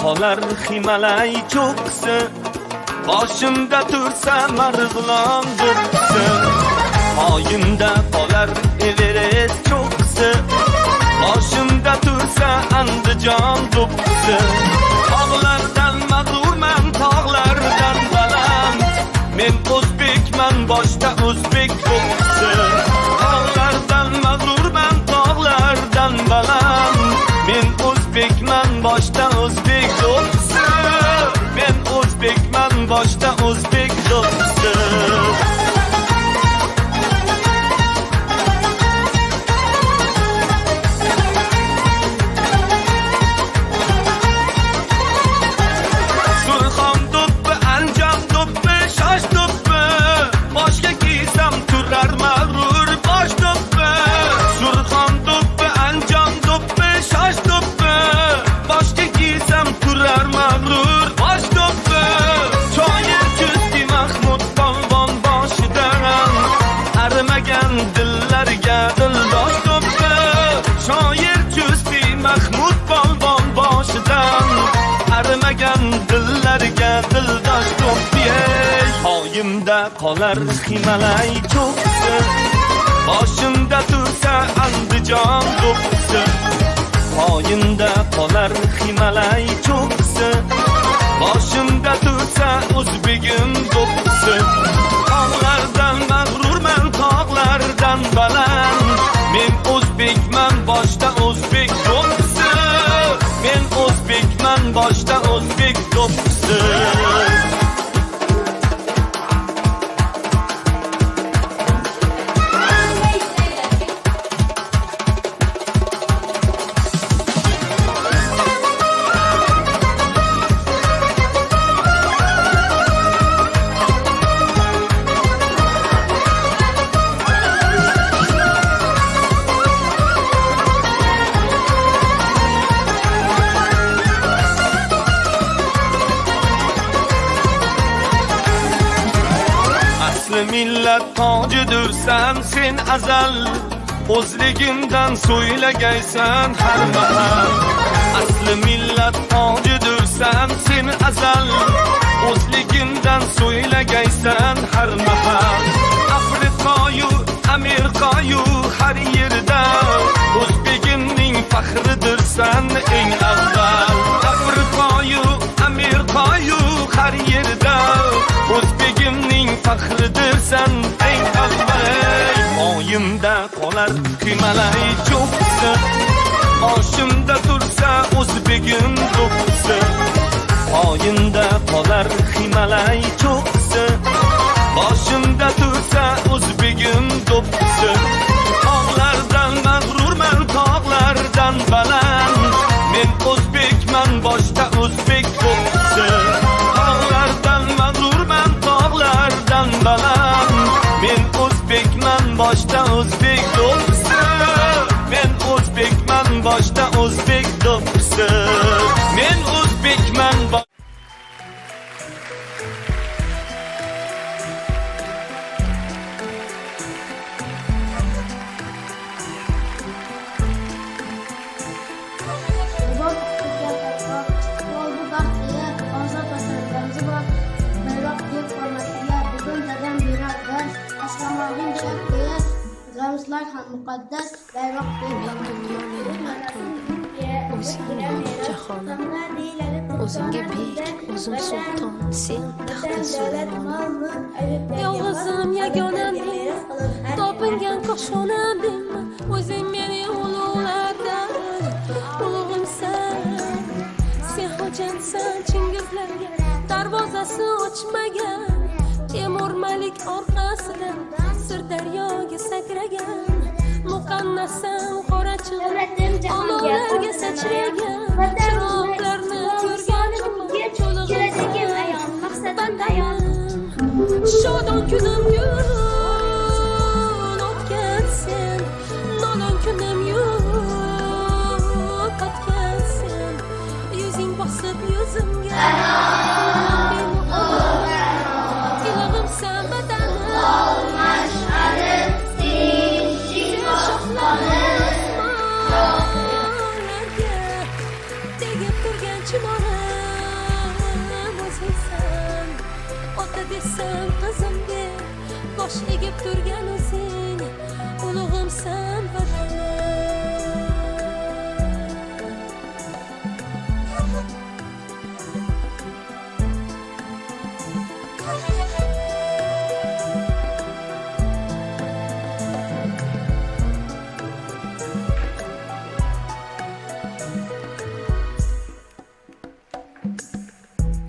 qolar Himalay cho'qqisi, boshimda tursa Marg'ilon do'ppisi. Oyimda qolar Everest cho'qqisi, boshimda tursa Andijon do'ppisi. Tog'lardan mag'rurman, tog'lardan baland, men o'zbekman, boshda o'zbek do'ppisi. Tog'lardan mag'rurman, tog'lardan baland, men o'zbekman, boshda o'zbek do'ppisi. Men o'zbekman, boshda o'zbek do'ppisi. Dillarga dildosh do'ppi, shoir Chusti Mahmud polvon boshidan arimagan dillarga dildosh do'ppi. Oyimda qolar Himalay cho'qqisi, boshimda tursa Andijon do'ppisi. Oyimda qolar Himalay cho'qqisi, boshimda tursa o'zbegim do'ppisi. Tog'lardan mag'rurman, tog'lardan baland, men o'zbekman, boshda o'zbek do'ppisi. Men o'zbekman, boshda o'zbek do'ppisi. Millat tojidirsan sen azal, o'zligingdan so'ylagaysan har mahal. Asli millat tojidirsan sen azal, o'zligingdan so'ylagaysan har mahal. Afriqayu Amerikayu har yerda o'zbegimning faxridirsan eng avval. Afriqayu Amerikayu har yerda o'zbegimning faxridirsan eng avval. Oyimda qolar Himalay cho'qqisi, boshimda tursa o'zbegim do'ppisi. Oyimda qolar Himalay cho'qqisi, boshimda tursa o'zbegim do'ppisi. Tog'lardan mag'rurman, tog'lardan baland, men o'zbekman, boshda o'zbek do'ppisi. Tog'lardan mag'rurman, tog'lardan baland, men o'zbekman, boshda o'zbek do'ppisi. Men o'zbekman, boshda o'zbek do'ppisi. Men o'zbekman. Muqaddas bayroq jahonim, o'zimga bek, o'zim sulton, sen taxta Sulaymon. Yolg'izim yagonam deyman, topingan qo'shonam deyman, o'zing meni ulug'lardin, ulug'imsan. Sen xo'jamsan Chingizlarga darvozasi ochmagan, Temur Malik orqasidan Sirdaryoga sakragan. Muqannasam qora chig'im olovlarga sachragan, chiroqlarni ko'rganim cho'lig'im ayon maqsadim ayon. Shodon kunim yo'q o'tgan sen, nolon kunim yo'q o'tgan sen, yuzing bosib yuzimga ilig'imsan vatanim. Tegib turgan chimorim desam qizimga bosh egib turgan o'zing ulug'imsan vatanim.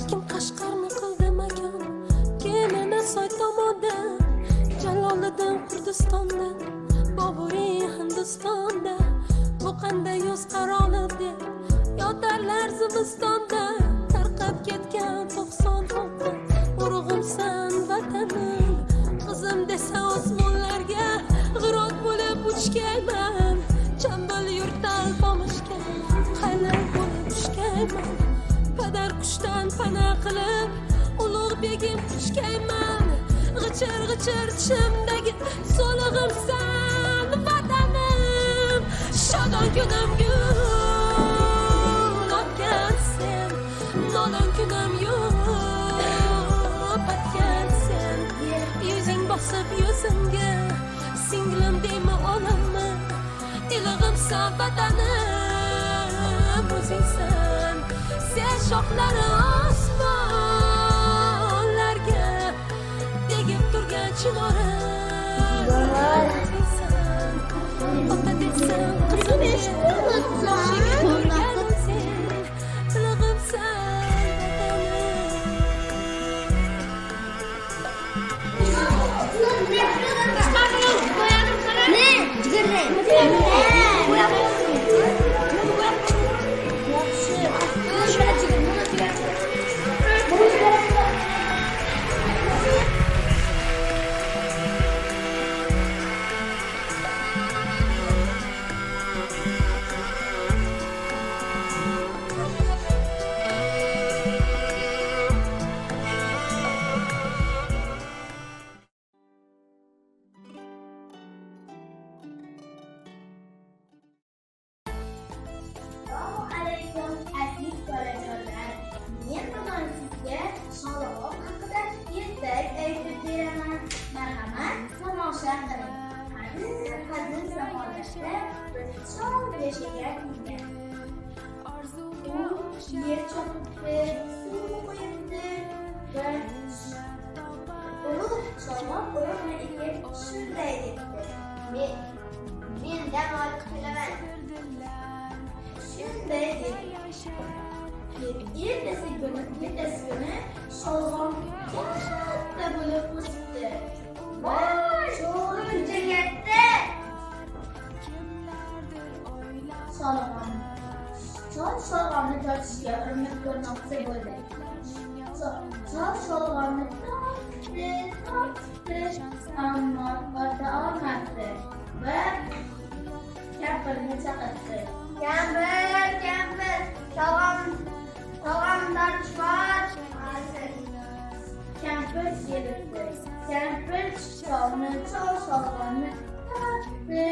Kim Qashqarni qildi makon, kelini soy tomonda, Jaloliddin Kurdistonda, Boburiy Hindistonda, bu qanday yoz qaroli deb yotarlar zimistonda, tarqab ketgan 96 urug'imsan vatanim. Qizim desa osmonlarga g'irot bo'lib uchgayman, chambal yurtdan pomishga qalay bo'lib tushgayman. Padar qushdan pana qilib ulug' begim tushgayman. G'ichir g'ichir tishimdagi so'lig'imsan vatanim. Shodon kunim gul otgan sen, nodon kunim yo'q otgan sen. Yuzing bosib yuzimga singlim deymi olammi, ilig'imsan vatanim o'zingsan. Sen shoxlari osmonlarga tegib turgan chinorim. Ota desam qizim boshiga turgan sen, ilig'imsan Assalomu alaykum aziz bolajonlar. Men bugun sizga sholg'om haqida ertak aytib beraman. Marhamat, tomosha qiling. Qadim zamonlarda bir chol yashagan ekan. U yer chopibdi, suv quyibdi va ulug' sholg'om urug'ni ekib shunday debdi: mendan olib qilaman. Shunday dedi. Ertasi kuni sholg'om katta bo'lib o'sibdi. Voy, shuncha katta! Sholg'omni tortishga urinib ko'rmoqchi bo'ldi. Sholg'omni tortdi, ammo torta olmadi va kampirni chaqirdi. Kampir, sholg'om tortishmoq. Kampir kelibdi. Kampir sholg'omni tortdi.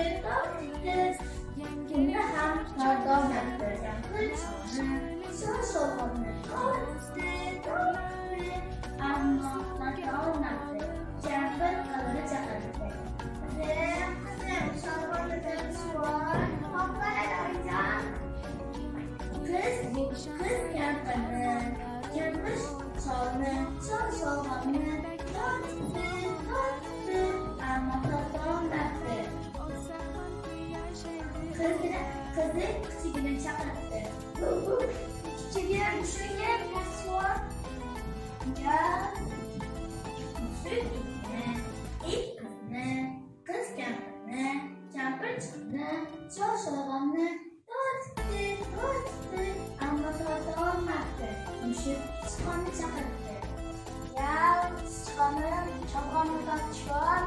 Unda ham torta olmadi. Kampir sholg'omni tortdi, ammo torta olmadi. Kampir qizini chaqirdi. Qizim, sholg'omni tortishmoq. Qiz kampirni, kampir sholg'omni tortdi, ammo torta olmadi. Qizi kichigini chaqirdi. Kichigim, shunga kasvor. Qiz kampirni, kampir sholg'omni tortdi, ammo torta olmadi. Mushuk sichqonni chaqirdi. Sichqonim, sholg'omni tortishmoq.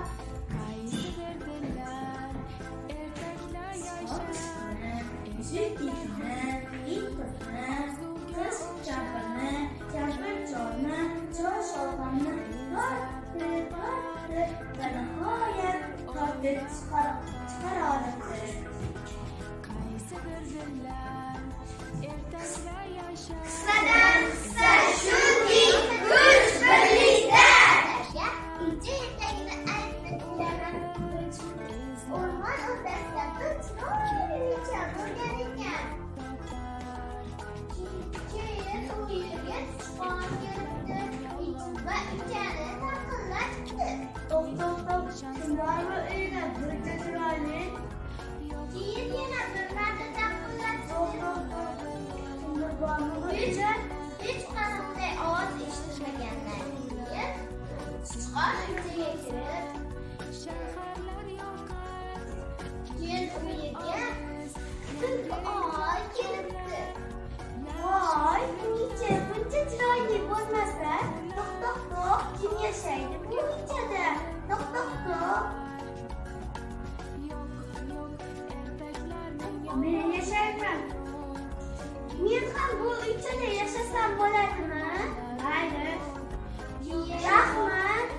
Mushuk itni, it qizni, qiz kampirni, kampir cholni, chol sholg'omni tortdi va nihoyat tortib chiqara olibdi. Qissadan qissa shuki, kuch birlikda. Bunlarla öyle gırca çıraylı. Keyin yana bir marta taqillatdi. Şimdi buni hech qanday ovoz eshitmagandan keyin sichqon uyiga kirib, Shaharlar yoqar keyin uyiga tungi oy kelibdi. Voy, buncha chiroyli bo'lmasa, to'q, kim yashaydi bu uychada? To'q. Men yashayman. Men ham bu uychada yashasam bo'ladimi? Mayli. Rahmat.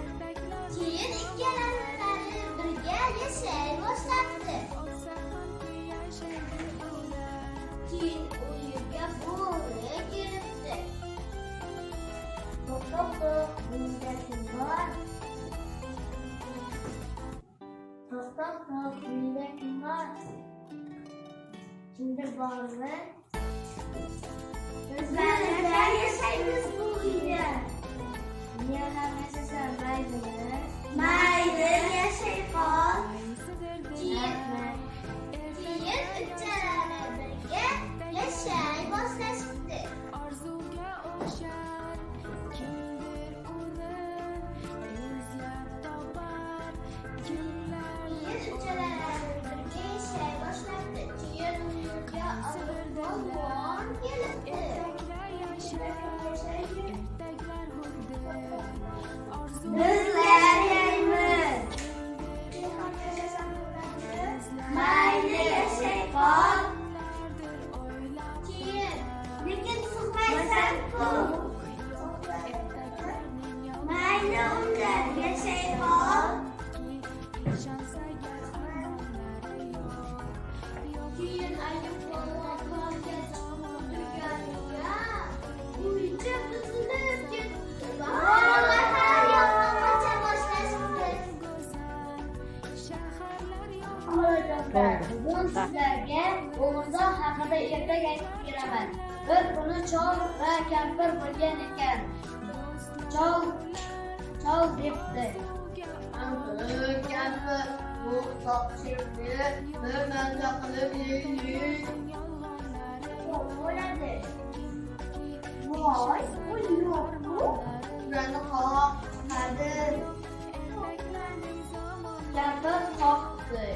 Keyin ikkalalari birga yashay boshlabdi. Keyin uyiga bo'ri kelibdi. To'q, bunda kim bor? To'q, bunda kim bor? Kimdir bormi? Bizlar yashaymiz bu uyda. Men ham yashasam maylimi? Mayli, yashay qol. Keyin uchalari birga yashay boshlashibdi. Orzuga o'xshar kimdir uni izlab topar kimlar Keyin uchalari birga yashay boshlabdi. Keyin uyiga polvon kelibdi. ertaklar yashar ertaklar xuddi orzu Bizlar yaymiz. Mayli, yashay qol. kimlardir o'ylab Keyin lekin sig'maysan-ku. Mayli, unda yashay qol. ishonsa gar armonlari yo'q Keyin ayub polvonga turganiga uycha buzilib ketdi. Bolalar har yoqqa qocha boshlashibdi. shaharlar yo'q Bugun sizlarga o'g'irzoq haqida ertak aytib beraman. Bir kuni chol va kampir bo'lgan ekan. Chol debdi: "Kampir, bu topshiriqni bir marta qilib yeylik." Bo'ladi. Voy, bu yo'q-ku. Burani qoqadi. Kampir qoqdi.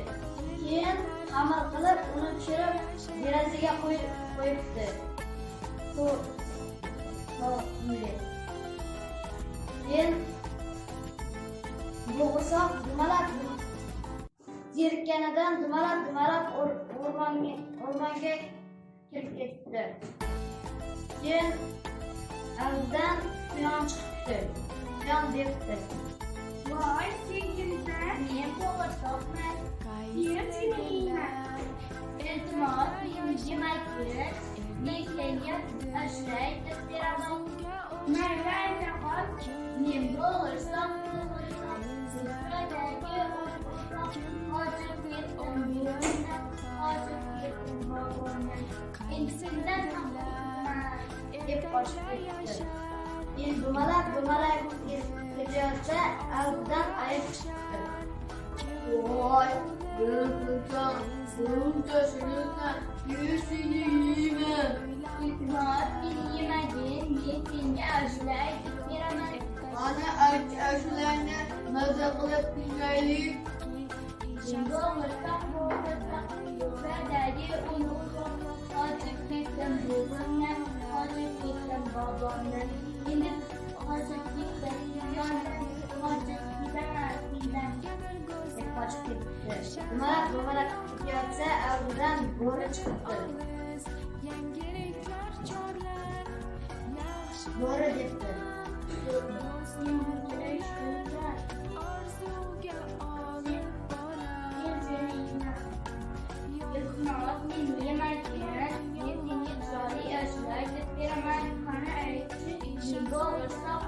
Keyin xamir qilib uni pishirib derazaga qo'yibdi. Keyin bo'g'irsoq dumalab zerikkanidan dumalab o'rmonga kirib ketdi. Keyin avzidan quyon chiqibdi. Quyon debdi: "Voy, sen kimsan? Men bo'g'irsoqman. Men seni yeyman. Iltimos, meni yemakchi. Men senga ashlay deb beraman. Mayli, ayta qol. Men bo'g'irsoq sufradagi qochib ketdim buvimdan, qochib ketdim bobomdan. Endi sendan ham qo'rqaman" deb qochib ketdi. Keyin dumalab ketayotsa avzidan ayiq chiqdi. "Voy, buncha shundan seni yeyman. Iltimos, meni yemagin, men senga ashlay deb beraman. Ana ashulangni maza qilib tinglaylik." Bo'g'irsoq sufradagi qochib ketdim buvimdan, qochib ketdim bobomdan. Endi qochib ketdim yondan, qochib ketaman sendan deb qochib ketdi. Dumalab ketayotsa avzidan bo'ri chiqibdi. yangiliklar chorlar yaxshi Bo'ri debdi: orzuga olib borar "Men seni yeyman. Iltimos, meni yemagin, men senga chiroyli ashlay deb beraman. Qani aytchi, men bo'g'irsoq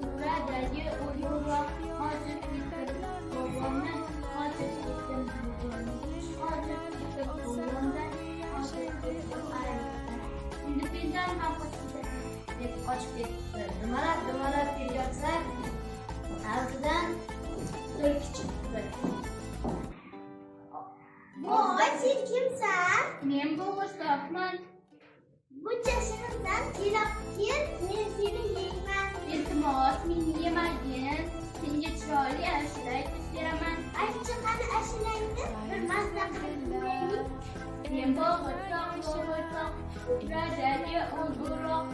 sufradagi o'yinroq qochib ketdim bobomdan, qochib ketdim buvimdan, qochib ketdim buvimdan, qochib ketdim ayiqdan. Endi sendan ham qochib ketdim" deb qochib ketdi. sen yiyip yer, men seni yeyman. İltimos, meni yemagin. Senga chiroyli ashula aytib beraman. Aytchi qani ashulangizni bir mazza qilib tinglaylik. Men bo'g'irsoq, ko'kradagi o'lguroq.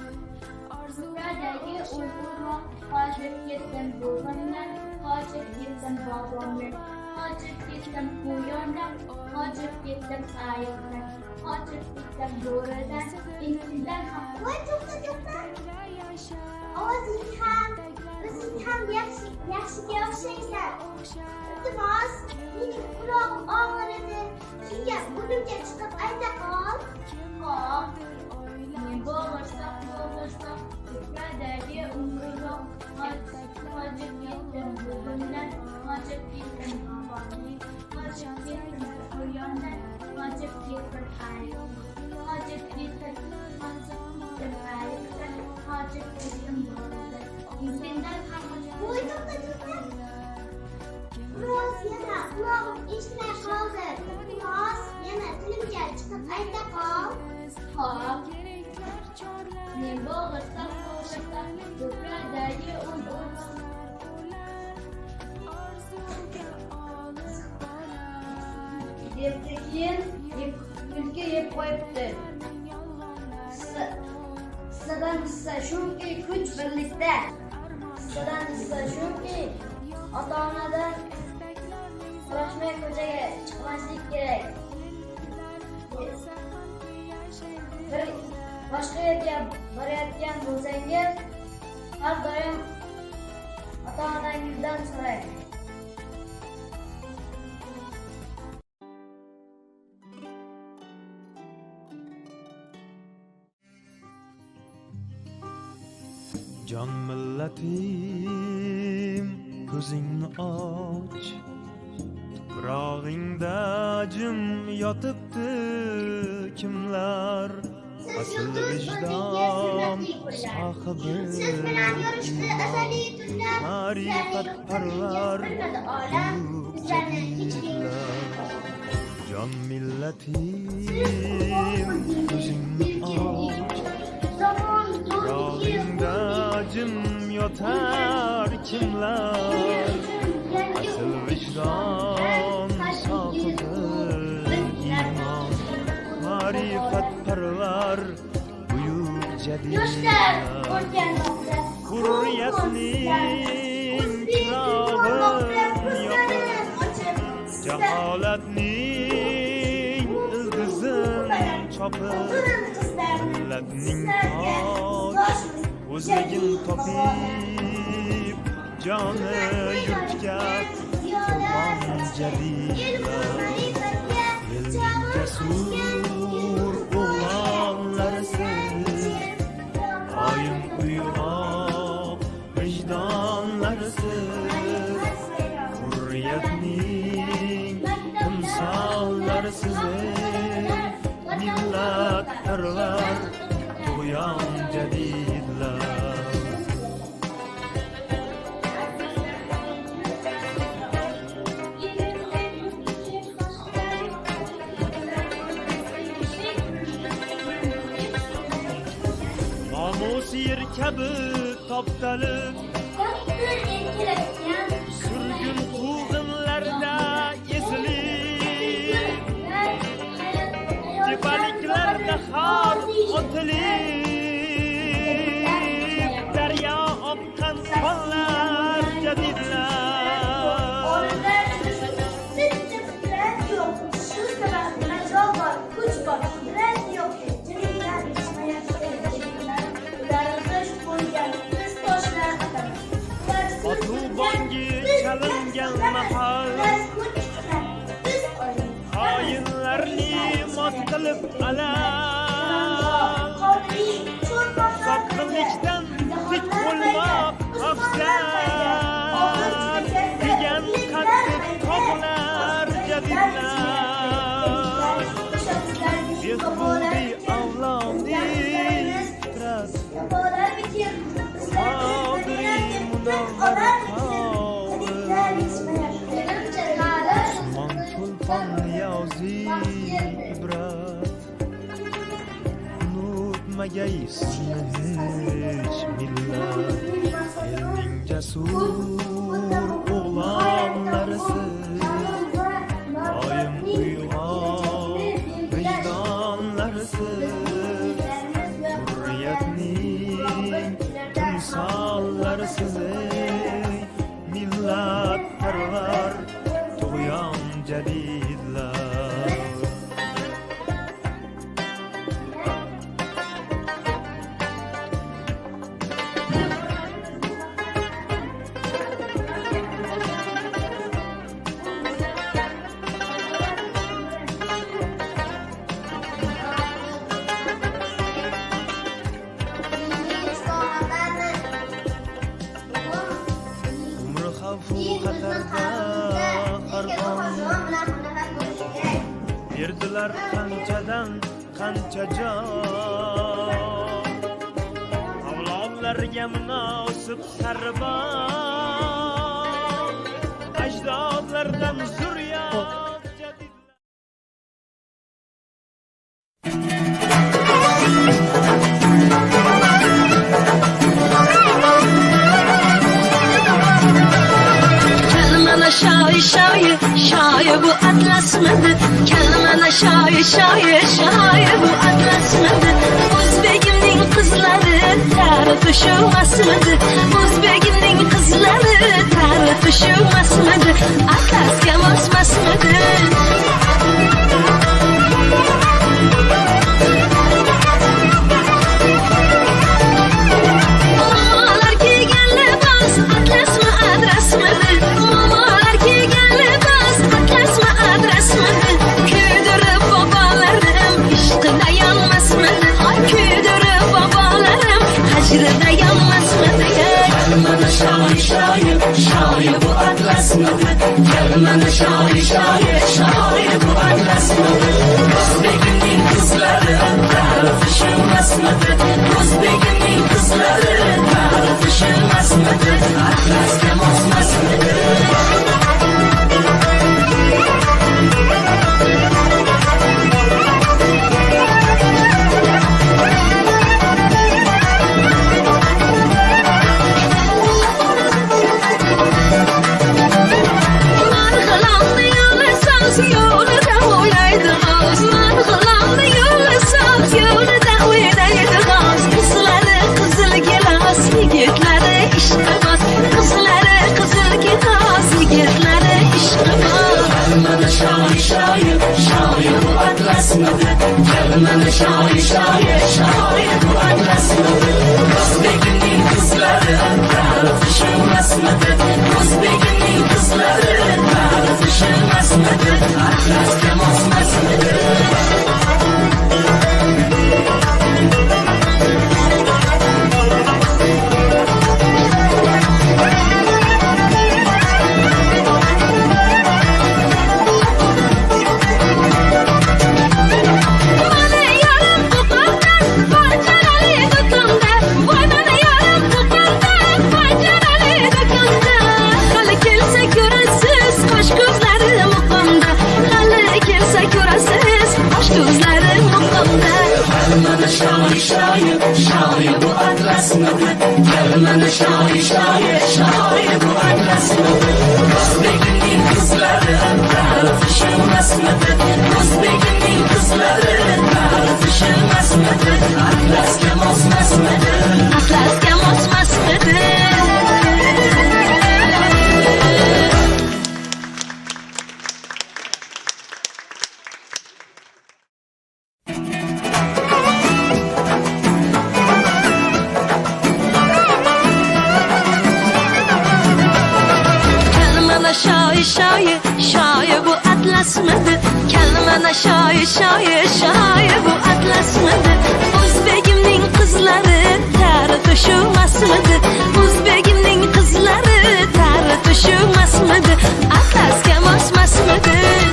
Ko'kradagi o'lguroq. Qochib ketdim bo'g'imdan, qochib ketdim bog'imdan. Qochib ketdim qo'yondan, qochib ketdim ayiqdan. Qochib ketdim bo'ridan, intildan ham. Voy to'xta. Ovozing ham yaxshiga o'xshaysan. Iltimos, mening qulog'im og'ridi. Shunga bunimga chiqib ayta qol. Hop. Men bo'g'irsoq, ko'kradagi o'lguroq. Qochib ketdim bo'g'imdan, qochib ketdim bog'imdan. Qochib ketdim qo'yondan, qochib ketdim ayiqdan. Qochib ketdim ayiqdan, qochib ketdim bo'ridan. Intildan ham Voy to'xta. Biroz yana qulog'im eshitmay qoldi. Iltimos, yana tilimga chiqib ayta qol. hop. Men bo'g'irsoq, ko'kradagi o'lguroq. Debdi keyin tulki yeb qo'yibdi. Hissadan hissa shuki, kuch birlikda. Hissadan hissa shuki, ota-onadan so'rashmay ko'chaga chiqmaslik kerak. Bir boshqa yerga borayotgan bo'lsangiz, har doim ota-onangizdan so'rang. Jon millatim ko'zingni och, tuprog'ingda jim yotibdi kimlar, asl vijdon sohibi, Siz bilan yurishdi azaliy tunlar. ma'rifat parvar Bizlarni ichinglar. jon millatim ko'zingni och, tuprog'ingda jim yotar kimlar, asl vijdon sohibi, iymon ma'rifat parvar buyuk Yoshlar jadidlar, o'rganmoqda. hurriyatning chirog'in yoqib, jaholatning ildizin chopib, millatning pok o'zligin topib, joni yurtga qurbon jadidlar, elning jasur o'g'lonlarisiz, oyim uyg'oq vijdonlarisiz, hurriyatning timsollarisiz, millat parvar tug'yon jadidlar. Nomus yer kabi toptalib, surgun quvg'inlarda ezilib, tepaliklarda har otilib, daryo oqqan qonlar jadidlar. Otubongi chalingan mahal, xoinlarni mot qilib alam, sotqinlikdan tik bo'lmoq afzal degan qattiq tog'lar jadidlar. Behbudiy avlodning fitrat, qodiriy munavvar Usmon Cho'lpon Niyoziy ibrat, unutma bilmagaysan hech millat. Elning jasur o'g'lonlarisiz, doim uyg'on vijdonlarisiz, hurriyatning timsollarisiz, millatparvar tug'yon jadidlar. Umr xavfu xatarda qarqon berdilar qanchadan qancha jon, avlodlarga munosib sarbon, ajdodlardan zurriyot jadidlar. Kelmana şair şair şair bu atlas mıdır? Kelmana şair şair şair bu atlas mıdır? O'zbegimning qizlari tarifi shu masmidir? O'zbegimning qizlari tarifi shu masmidir? Atlasga mos masmidir? Mamalar kiygan libos atlasmi adresmidir? Mamalar kiygan libos atlasmi adresmidir? Kuydirib bobolarim ishqida yonmasmidir? Kuydirib bobolarim hajrida yonmasmidir? Kelmana şair şair şair bu atlas mıdır? Kelmana şair şair şair bu atlas mıdır? O'zbegimning qizlari tarifi shu masmidir? O'zbegimning qizlari tarifi shu masmidir? Atlasga mos masmidir? Marg'ilonni yo'li soz yo'lida o'ylaydi g'oz, marg'ilonni yo'li soz yo'lida o'ylaydi g'oz. Qizlari qizil gilos, yigitlari ishqiboz, qizlari qizil gilos, yigitlari ishqiboz. Kelmana şair şair şair bu atlas mıdır? Kelmana şair şair şair bu atlas mıdır? O'zbegimning qizlari tarifi shu masmidir? O'zbegimning qizlari tarifi shu masmidir? Atlasga mos masmidir? Mana yarim qo'qondan fojiali do'konda, voy mana yarim qo'qondan fojiali do'konda. Hali kelsa ko'rasiz qosh ko'zlari muqomda, hali kelsa ko'rasiz qosh ko'zlari muqomda. Kelmana şair şair şair bu atlas mıdır? Kelmana şair şair şair bu atlas mıdır? O'zbegimning qizlari tarifi shu masmidir? O'zbegimning qizlari tarifi shu masmidir? Atlasga mos masmidir? Atlasga mos masmidir? Kelmana şair şair şair bu atlas mıdır? Kelmana şair şair şair bu atlas mıdır? O'zbegimning qizlari tarifi shu masmidir? O'zbegimning qizlari tarifi shu masmidir? Atlasga mos masmidir?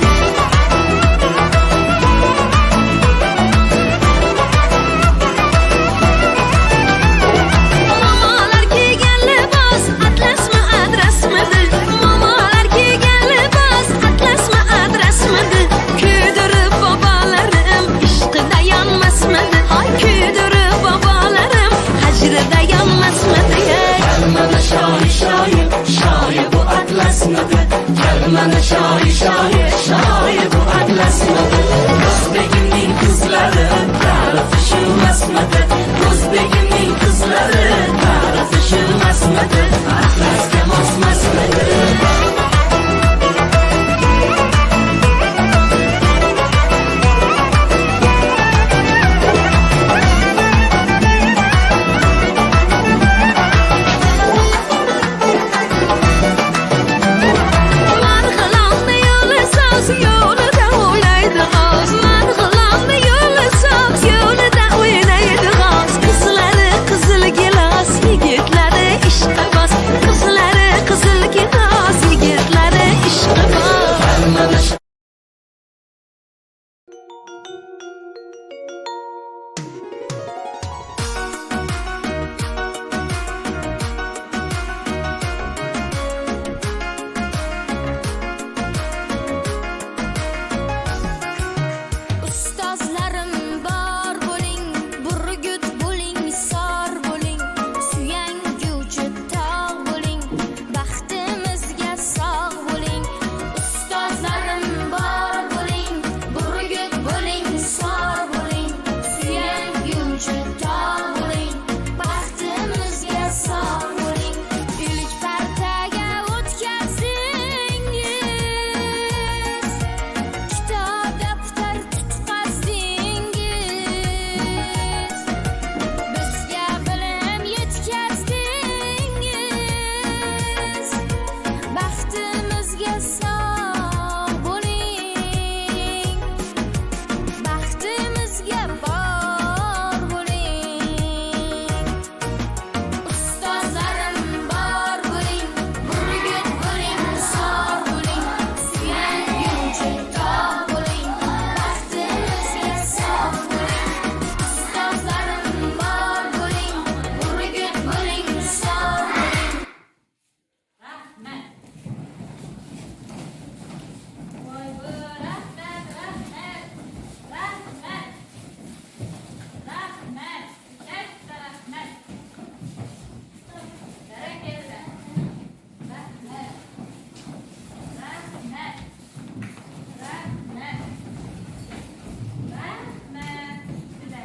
Mamalar kiygan libos atlasmi adresmidir? Mamalar kiygan libos atlasmi adresmidir? Kuydirib bobolarim ishqida yonmasmidir? Kuydirib atlasmadı Gelmene şair şair şair bu atlasmadı Özbegimning kızları tarifi şılmasmadı Özbegimning kızları tarifi şılmasmadı Atlasga mosmasmadı Ustozlarim bor bo'ling, burgut bo'ling, sor bo'ling, suyanguvchi tog' bo'ling, baxtimizga sog' bo'ling. Ustozlarim bor bo'ling, burgut bo'ling, sor bo'ling, suyanguvchi tog' bo'ling, baxtimizga sog' bo'ling. Ilik partaga o'tkazingiz, kitob daftar tutqazdingiz, bizga bilim yetkazdingiz, baxtimizga sog' bo'ling, baxtimizga bor bo'ling. Ustozlarim bor bo'ling, burgut bo'ling, sor bo'ling, suyanguvchi tog' bo'ling, baxtimizga sog' bo'ling. Ustozlarim bor bo'ling, burgut bo'ling, sor bo'ling. Rahmat. Voy bu rahmat, rahmat, rahmat, rahmat, katta rahmat. Barakalla. Rahmat, rahmat, rahmat, rahmat. Juda.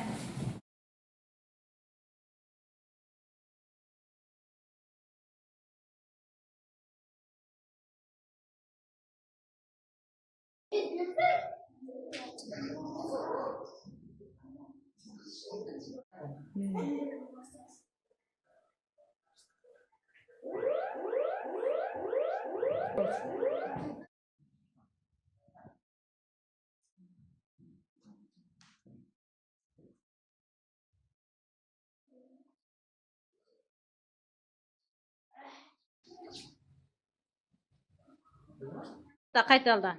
Qaytaldi.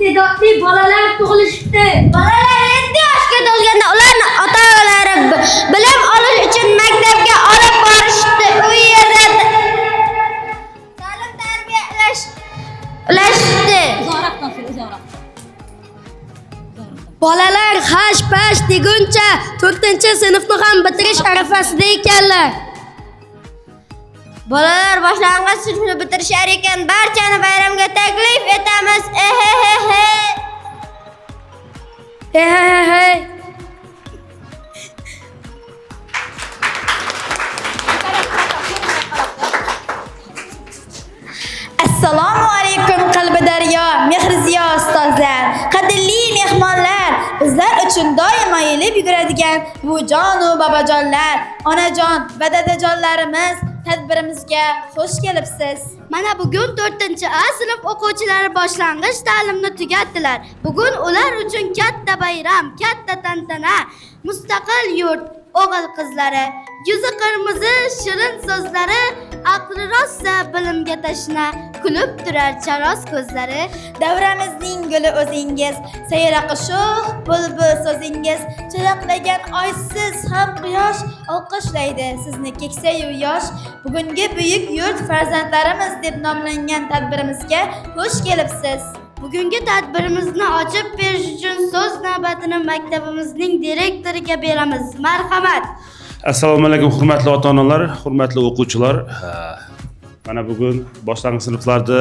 iste'dodli bolalar tug'ilishibdi. Bolalar 7 yoshga to'lganda ularni ota-onalari bilim olish uchun maktabga olib borishdi. U yerda ta'lim tarbiya ulashdi. Bolalar hash-pash deguncha 4-sinfni ham bitirish arafasida ekanlar. Bolalar boshlang'ich sinfni bitirishar ekan, barchani bayramga taklif etamiz. Hey. Assalomu alaykum qalbi daryo, mehrziyo ustozlar, qadrli mehmonlar, bizlar uchun doimo yelib yuguradigan buvijon va bobojonlar, onajon va dadajonlarimiz tadbirimizga xush kelibsiz. Mana bugun 4-A sinf o'quvchilari boshlang'ich ta'limni tugatdilar. Bugun ular uchun katta bayram, katta tantana. Mustaqil yurt o'g'il qizlari, yuzi qirmizi shirin so'zlari, aqli rosa bilimga tashna, kulib turar charos ko'zlari. Davramizning guli o'zingiz, sayroqi sho'x bulbul so'zingiz, chiraqlagan oysiz ham quyosh olqishlaydi sizni keksayu yosh. Bugungi buyuk yurt farzandlarimiz deb nomlangan tadbirimizga xush kelibsiz. Bugungi tadbirimizni ochib berish uchun so'z navbatini maktabimizning direktoriga beramiz. Marhamat. Assalomu alaykum hurmatli ota-onalar, hurmatli o'quvchilar. Mana bugun boshlang'ich sinflarda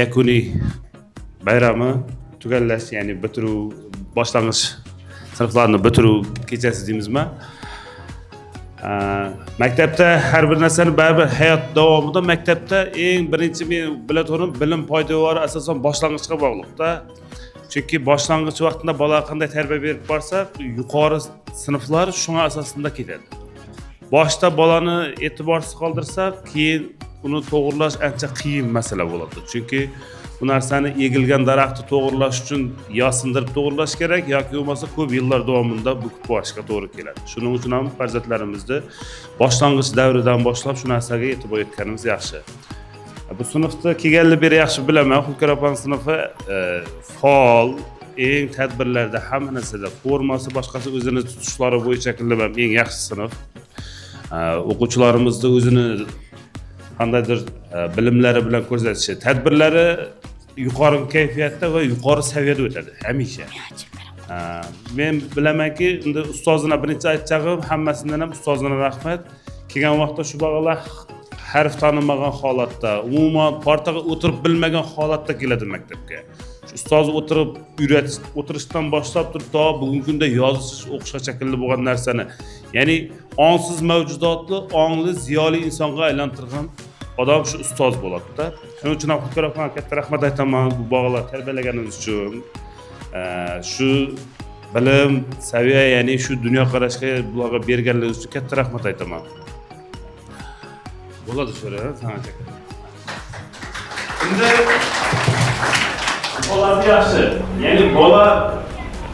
yakuniy bayrami tugallash, ya'ni bitiruv, boshlang'ich sinflarni bitiruv kechasi deymizmi? Maktabda har bir narsani baribir hayot davomida maktabda eng birinchi men bilatorim bilim poydevori asosan boshlang'ichga bog'liqda. Chunki boshlang'ich vaqtida bola qanday tarbiya berib borsak, yuqori sinflar shunga asosida ketadi. Boshda bolani e'tiborsiz qoldirsak, keyin uni to'g'rilash ancha qiyin masala bo'ladi. Chunki bu narsani egilgan daraxtni to'g'rilash uchun yo sindirib to'g'rilash kerak yoki bo'lmasa ko'p yillar davomida bukib qo'yishga to'g'ri keladi. Shuning uchun ham farzandlarimizni boshlang'ich davridan boshlab shu narsaga e'tibor etganimiz yaxshi. Bu sinfda kelganlar beri yaxshi bilaman, Xulkarapan sinfi faol, eng tadbirlarda hamma narsada formasi boshqasi o'zini tutishlari bo'yicha qilingan eng yaxshi sinf. O'quvchilarimizni o'zini qandaydir bilimlari bilan ko'rsatishi, tadbirlari yuqori kayfiyatda va yuqori saviyada o'tadi hamisha. Men bilamanki, endi ustozina birinchi aytchag'im hammasidan ham ustozina rahmat. Kelgan vaqtda shu bolalar harf tanimagan holatda, umuman partaga o'tirib bilmagan holatda keladi maktabga. Shu ustoz o'tirishdan boshlab turib to bugungi kunda yozish, o'qishga shakilli bo'lgan narsani, ya'ni ongsiz mavjudotni ongli ziyoli insonga aylantirgan odam shu ustoz bo'ladi-da. Shuning uchun ham Xulkarapan katta rahmat aytaman bu bolalar tarbiyalaganimiz uchun. Shu bilim, saviya, ya'ni shu dunyoqarashga bularga berganligingiz uchun katta rahmat aytaman. Bo'ladi shura, sanat aka. Endi bolasi yaxshi. Ya'ni bola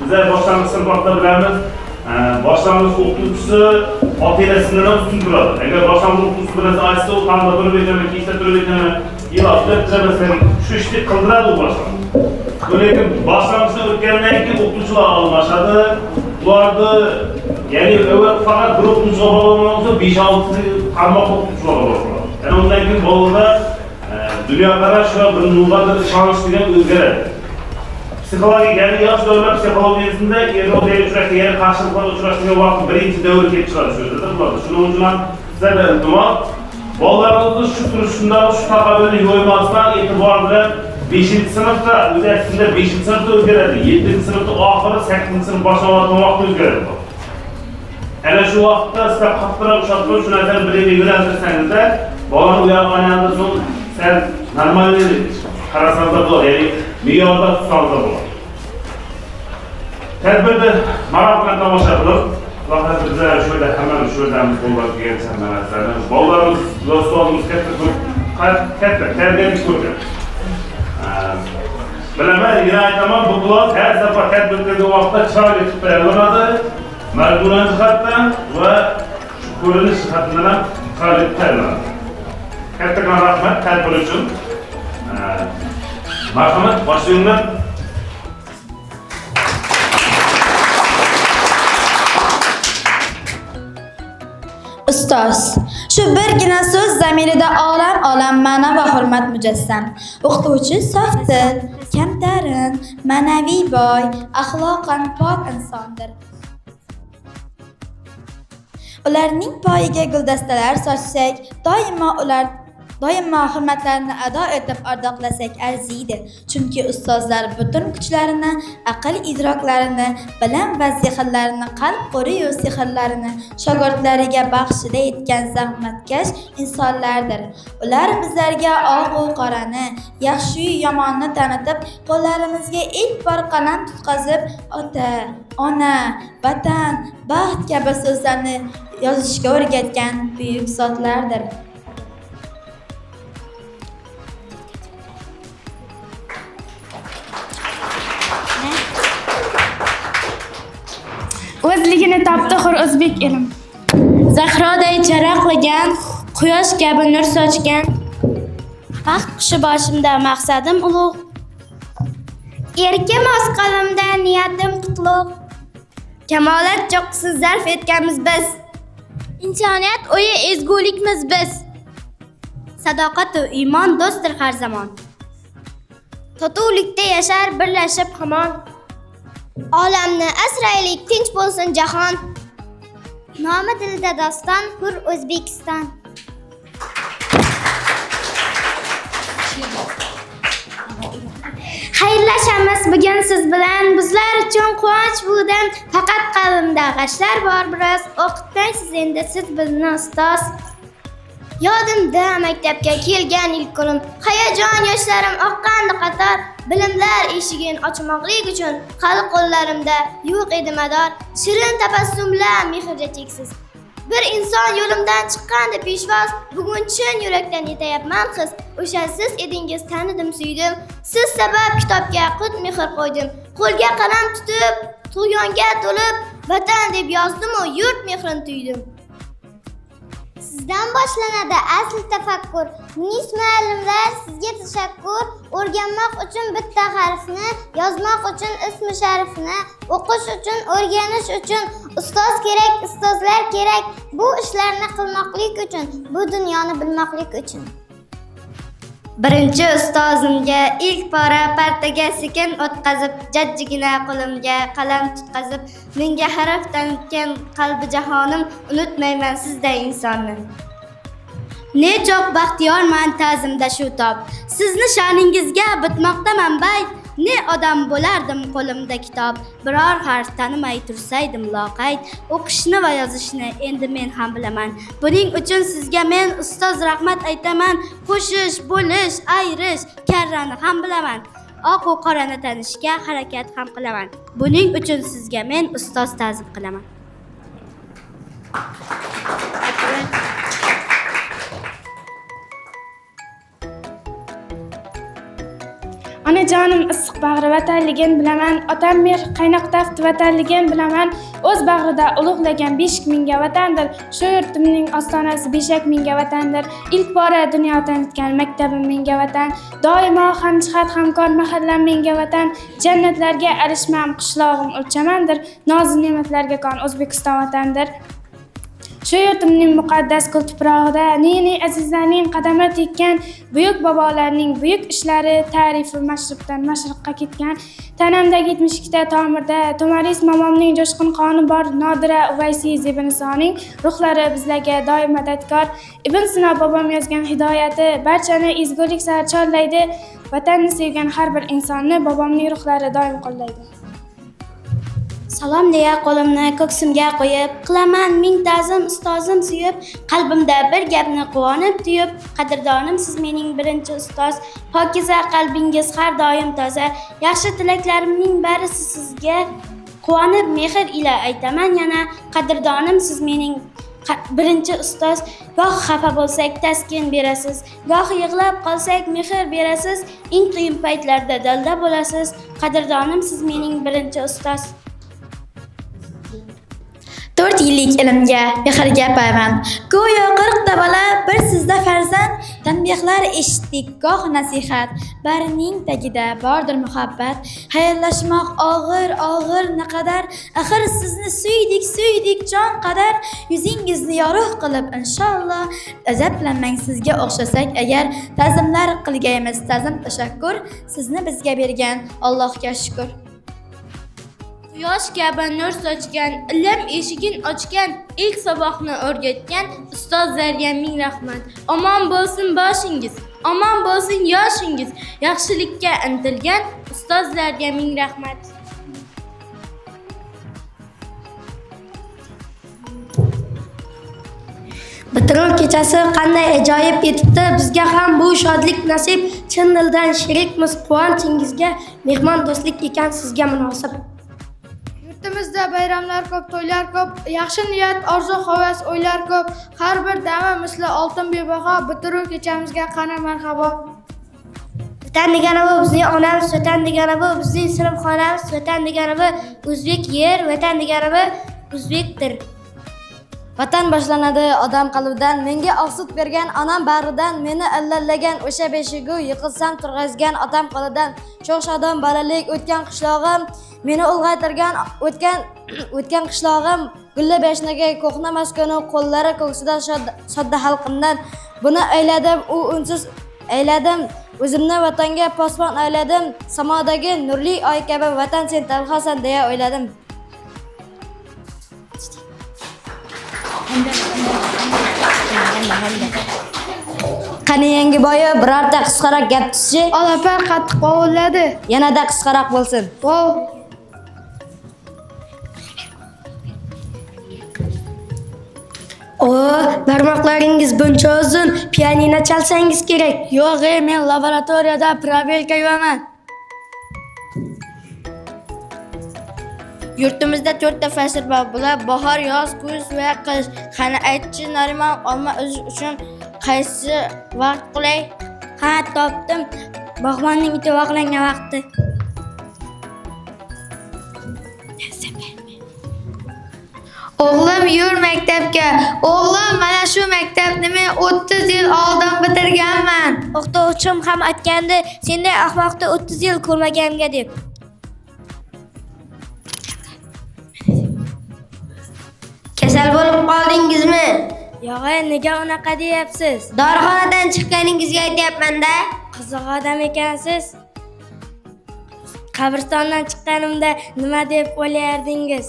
bizlar boshlang'ich sinfda bilamiz, boshlang'ich o'qituvchisi ota-onasidan ham ustun turadi. Agar boshlang'ich o'qituvchisi bilan aytsa, u qanday turib ekani, kechda turib ekani, ilohlar tiramasdan shu ishni qildiradi u boshlang'ich. Lekin boshlang'ichdan o'tgandan keyin o'qituvchilar almashadi. Ularni, ya'ni faqat bir o'qituvchi bo'lmasa 5-6 qarmoq o'qituvchilar bor. Ya'ni undan keyin bolalar dunyoqarash va bir nurg'adir ishonish degan o'zgaradi. Psixologik, ya'ni yosh davlat psixologiyasida eroziyaga uchraydigan, qarshiliklarga uchrashadigan vaqt birinchi davr kelib chiqadi shu yerda bo'ladi. Shuning uchun ham sizlardan iltimos, bolalarimizni shu turishdan, shu taqobilni yo'ymasdan e'tibor bilan 5-sinfda, o'zingizda 5-sinfda o'zgaradi, 7-sinfda oxiri, 8-sinf boshlanadigan vaqtda o'zgaradi. Ana shu vaqtda sizlar qattiqroq ushlab shu narsani biringa yo'naltirsangizda, bolani uyg'ongandan so'ng sal normal qarasangizda bo'ladi, ya'ni me'yorda tutsangiz bo'ladi. Tadbirni maroq bilan tomosha qilib, faqat bizlar shu yerda hammamiz shu yerdamiz bo'lgan narsalarni bolalarimiz, do'stlarimiz katta tarbiyani ko'rgan. Bilaman, yana aytaman, bu klass har safar tadbirga vaqtda chiroyli qilib tayyorlanadi. Majburan jihatdan va ko'rinish jihatdan ham chiroyli tayyorlanadi. Kattakon rahmat tadbir uchun. Marhamat, boshlayman. Ustoz. Shu birgina so'z zamirida olam ma'no va hurmat mujassam. O'qituvchi sof dil, kamtarin, ma'naviy boy, axloqan pok insondir. Ularning poyiga guldastalar sochsak, doimo hurmatlarini ado etib ardoqlasak arziydi. Chunki ustozlar butun kuchlarini, aql idroklarini, bilim va zehnlarini, qalb qo'ri-yu sehrlarini shogirdlariga baxshida etgan zahmatkash insonlardir. Ular bizlarga oq-u qorani, yaxshi-yu yomonni tanitib, qo'llarimizga ilk bor qalam tutqazib, ota, ona, vatan, baxt kabi so'zlarni yozishga o'rgatgan buyuk zotlardir. O'zligini topdi hur o'zbek elim. Zahroday charaqlagan, quyosh kabi nur sochgan. Baxt qushi boshimda maqsadim ulug'. Erkim o'z qo'limda niyatim qutlug'. Kamolat cho'qqisiz zarf etganmiz biz. Insoniyat o'yi ezgulikmiz biz. Sadoqat va iymon do'stdir har zamon. Totuvlikda yashar birlashib hamon. Olamni asraylik, tinch bo'lsin jahon. Nomi dilda doston, hur O'zbekiston. Xayrlashamiz bugun siz bilan. Bizlar uchun quvonch bu dam. Faqat qalbimda g'ashlar bor biroz. O'qitmaysiz endi siz bizni ustoz. Yodimda maktabga kelgan ilk kunim, hayajon yoshlarim oqqandi qator. Bilimlar eshigin ochmoqlik uchun hali qo'llarimda yo'q edi mador. Shirin tabassumlar mehrga cheksiz. Bir inson yo'limdan chiqqandi peshvoz. Bugun chin yurakdan yetayapman his. O'sha siz edingiz, tanidim, suydim. Siz sabab kitobga qut mehr qo'ydim. Qo'lga qalam tutib, tug'yonga to'lib, vatan deb yozdim u yurt mehrini tuydim. Sizdan boshlanadi asl tafakkur. Munis muallimlar, sizga tashakkur. O'rganmoq uchun bitta harfni, yozmoq uchun ismi sharifni, o'qish uchun, o'rganish uchun ustoz kerak, ustozlar kerak. Bu ishlarni qilmoqlik uchun, bu dunyoni bilmoqlik uchun. Birinchi ustozimga ilk pora partaga sekin o'tkazib, jajjigina qo'limga qalam tutqazib, menga harf tanitgan qalbi jahonim, unutmayman sizday insonni. Nechoq baxtiyorman ta'zimda shu tob. Sizni sha'ningizga bitmoqdaman bay. Ne odam bo'lardim qo'limda kitob. Biror harf tanimay tursaydim loqayd. O'qishni va yozishni endi men ham bilaman. Buning uchun sizga men ustoz rahmat aytaman. Qo'shish, bo'lish, ayrish, karrani ham bilaman. Oq va qorani tanishga harakat ham qilaman. Buning uchun sizga men ustoz ta'zim qilaman. Onajonim issiq bag'ri vatanligin bilaman, otam mer qaynoq tafti vatanligin bilaman. O'z bag'rida ulug'lagan 5 mingga vatandir. Shu yurtimning ostonasi 5 mingga vatandir. Ilk bora dunyo tanitgan maktabim menga vatan. Doimo hamjihat hamkor mahallam menga vatan. Jannatlarga erishmam qishlog'im o'lchamandir. Noz ne'matlarga kon O'zbekiston vatandir. Shu yurtimning muqaddas kul tuprog'ida ne azizlarning qadami tekkan, buyuk bobolarning buyuk ishlari ta'rifi mashribdan mashriqqa ketgan. Tanamdagi 72 ta tomirda To'maris momomning jo'shqin qoni bor, Nodira Uvaysi Zebinisoning ruhlari bizlarga doim madadkor. Ibn Sino bobom yozgan hidoyati barchani ezgulik sari chorlaydi. Vatanni sevgan har bir insonni bobomning ruhlari doim qo'llaydi. Salom deya qo'limni ko'ksimga qo'yib, qilaman ming ta'zim ustozim suyib, qalbimda bir gapni quvonib tuyib, qadrdonim siz mening birinchi ustoz, pokiza qalbingiz har doim toza, yaxshi tilaklarimning barisi sizga, quvonib mehr ila aytaman yana, qadrdonim siz mening birinchi ustoz, goh xafa bo'lsak taskin berasiz, goh yig'lab qolsak mehr berasiz, eng qiyin paytlarda dalda bo'lasiz, qadrdonim siz mening birinchi ustoz. 4 yillik ilmga, mehrga payvand. Go'yo 40 ta bola bir sizda farzand, tanbeh Tanbehlar eshitdik goh nasihat, barining tagida bordir muhabbat. Xayrlashmoq og'ir naqadar, axir sizni suydik jon qadar. Yuzingizni yorug' qilib inshaalloh, ajablanmang sizga o'xshasak agar. Ta'zimlar qilgaymiz, ta'zim tashakkur, sizni bizga bergan Allohga shukr. Quyosh kabi nur sochgan, ilm eshigin ochgan, ilk saboqni o'rgatgan ustozlarga ming rahmat. Omon bo'lsin boshingiz, omon bo'lsin yoshingiz, yaxshilikka intilgan ustozlarga ming rahmat. Bitiruv kechasi qanday ajoyib etibdi. Bizga ham bu shodlik nasib. Chin dildan sherikmiz quvonchinggizga. Mehmon do'stlik ekan sizga munosib. Yurtimizda bayramlar ko'p, to'ylar ko'p, yaxshi niyat, orzu, havas, o'ylar ko'p. Har bir dami misli oltin bebaho, bitiruv kechamizga qani marhabo. Vatan degani bu bizning onamiz, vatan degani bu bizning sinfxonamiz, vatan degani bu o'zbek yer, vatan degani bu o'zbekdir. Vatan boshlanadi odam qalbidan, menga oqsut bergan onam bag'ridan, meni allallagan o'sha beshigu, yiqilsam turg'azgan otam qo'lidan. Sho'x-shodon bolalik o'tgan qishlog'im, meni ulg'aytirgan o'tgan qishlog'im, gulla beshnaga ko'hna maskonu, qo'llari ko'ksida sodda xalqimdan. Buni ayladim, u unsiz ayladim, o'zimni vatanga posbon ayladim, samodagi nurli oy kabi vatan sen talxasan deya o'yladim. Qani yangi boyi birorta qisqaroq gap tutchi. Olapar qattiq qovulladi. Yanada qisqaroq bo'lsin. Wow. Barmoqlaringiz buncha uzun, pianino chalsangiz kerak. Yo'q, men laboratoriyada probelka yuvaman. Yurtimizda 4 ta fasl bor. Bular bahor, yoz, kuz va qish. Qani aytchi Nariman, olma o'zish uchun qaysi vaqt qulay? Ha, topdim. Bog'bonning iti vaqlangan vaqti. O'g'lim yur maktabga. O'g'lim mana shu maktabni men 30 yil oldin bitirganman. O'qituvchim ham aytgandi, senday ahmoqni 30 yil ko'rmaganimga deb. Kasal bo'lib qoldingizmi? Yo'q, nega unaqa deyapsiz? Dorixonadan chiqqaningizga aytayapman-da. Qiziq odam ekansiz. Qabristondan chiqqanimda nima deb o'ylardingiz?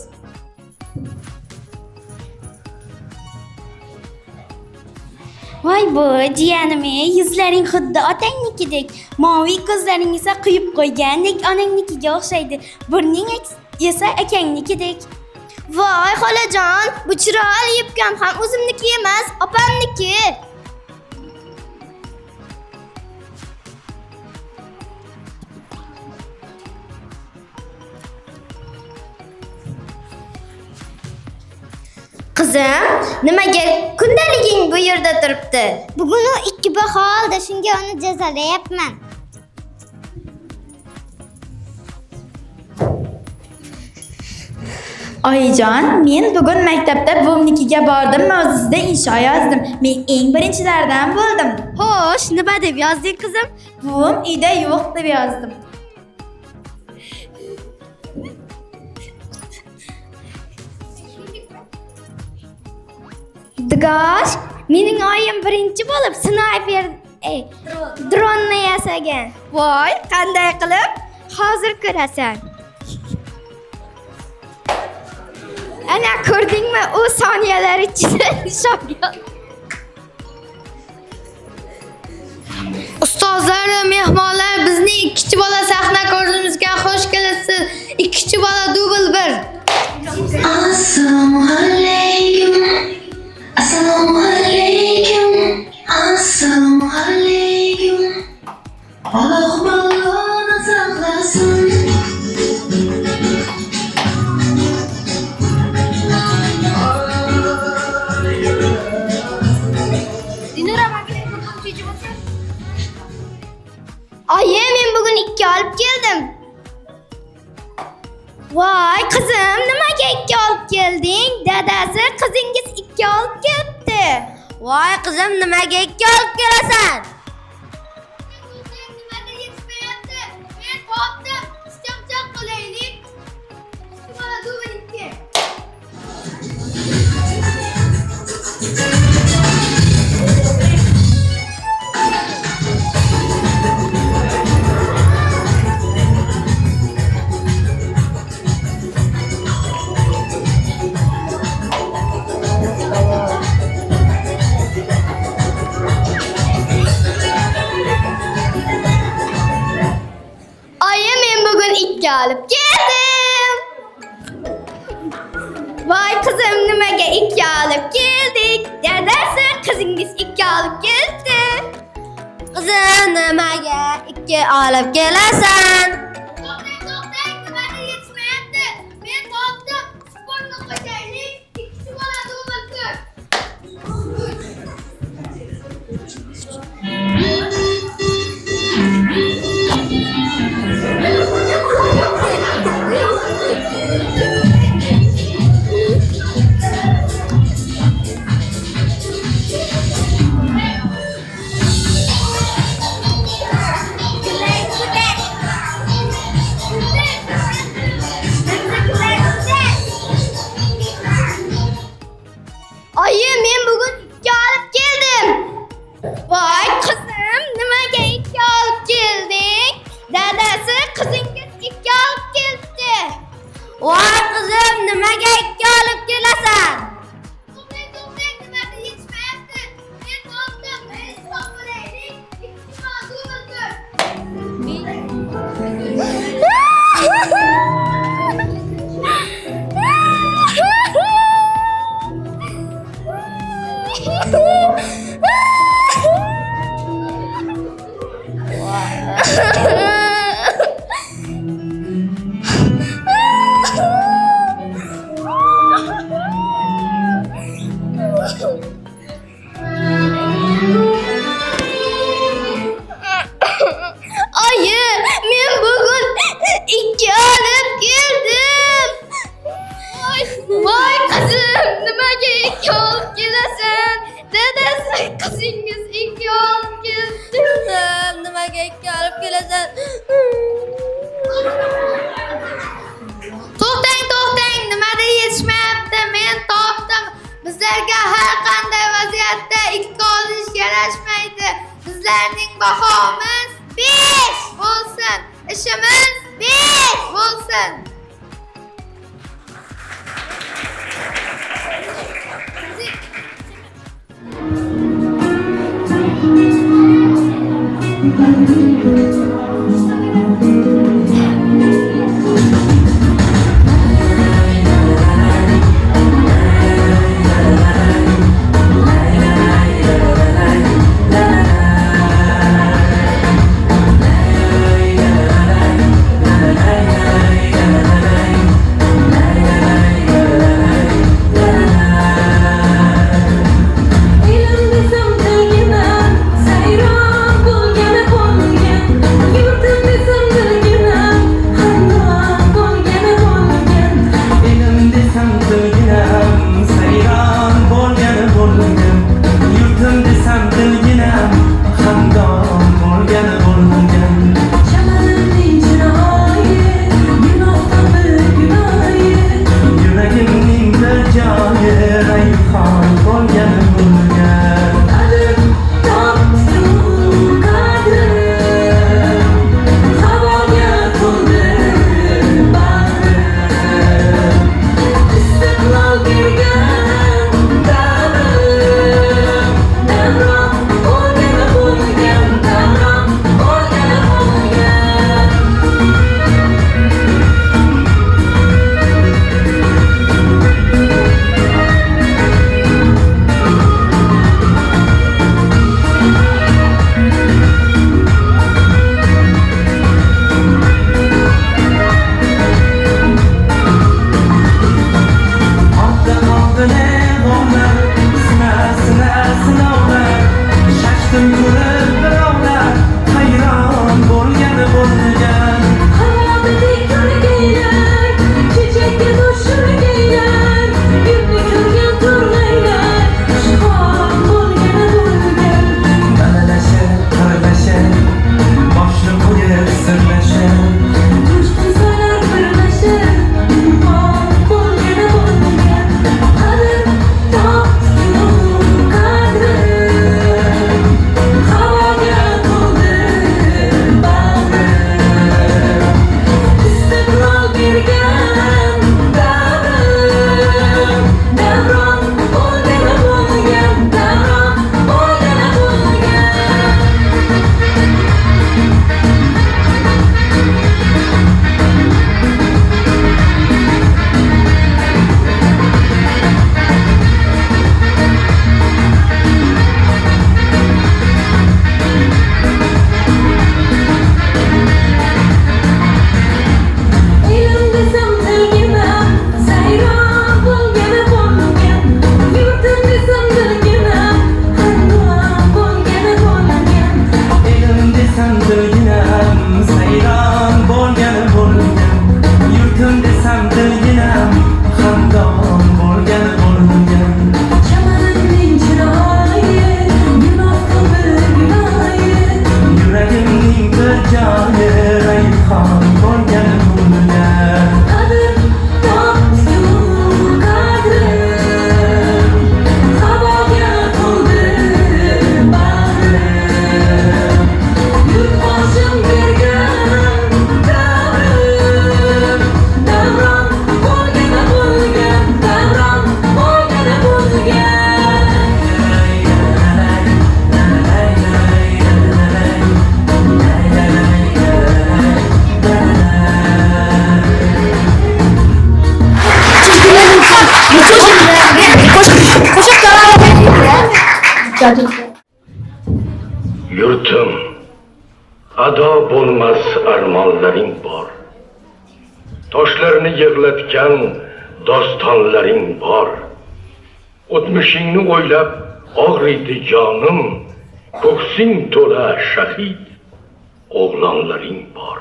Voy bu jiyanim, yuzlaring xuddi otangnikidek, moviy ko'zlaring esa quyib qo'ygandek onangnikiga o'xshaydi. Burning esa akangnikidek. Voy xolajon, bu chiroyli yubkam ham o'zimniki emas, opamniki. Qizim, nimaga kundaliging bu yerda turibdi? Bugun u 2 baho oldi, shunga uni jazolayapman. Oyijon, men bugun maktabda buvimnikiga bordim, mavzusida insho yozdim. Men eng birinchilardan bo'ldim. Xo'sh, nima deb yozding qizim? Buvim uyda yo'q deb yozdim. Gosh, mening oyim birinchi bo'lib sniper dronni yasagan. Voy, qanday qilib? Hozir ko'rasan. Ana ko'rdingmi? U soniyalar ichida nishonga. Ustozlar va mehmonlar, bizning ikkinchi bola sahna ko'rishimizga xush kelibsiz. Ikkinchi bola dubl 1. Assalomu alaykum. Assalomu alaykum. Assalomu alaykum. Alloh baloni saqlasin. Oyi, men bugun 2 olib keldim. Voy, qizim, nimaga 2 olib kelding? Dadasi qizingiz 2 olib kelibdi. Voy qizim, nimaga 2 olib kelasan? olib keldim. Voy qizim, nimaga ikki olib keldik? Dadasi qizingiz ikki olib keldi. Qizim, nimaga ikki olib kelasan? To'xtang, nimani yetishmayapti? Men topdim. Sportni qo'shaylik, ikkisi bo'ladi umiddir. Oyi, men bugun ikki olib keldim. Voy qizim, nimaga ikki olib kelding? Dadasi qizingiz ikki olib keldi. Voy qizim, nimaga ikki olib kelasan? To'xtang, nimani yetishmayapti? Men topdim. Men toplaylik. Ikkisi mavzumidir. Oyi, men bugun ikki olib keldim. Voy qizim, nimaga ikki olib kelasan? Dadasi qizingiz ikki olib keldi. Qizim, nimaga ikki olib kelasan? To'xtang, nimada yetishmayapti? Men topdim. Bizlarga har qanday vaziyatda ikki olish yarashmaydi. Bizlarning bahomiz 5 bo'lsin. Ishimiz 5 bo'lsin. Yurtim, ado bo'lmas armonlaring bor. Toshlarni yig'latgan dostonlaring bor. O'tmishingni o'ylab og'riydi jonim, ko'ksing to'la shahid o'g'lonlaring bor.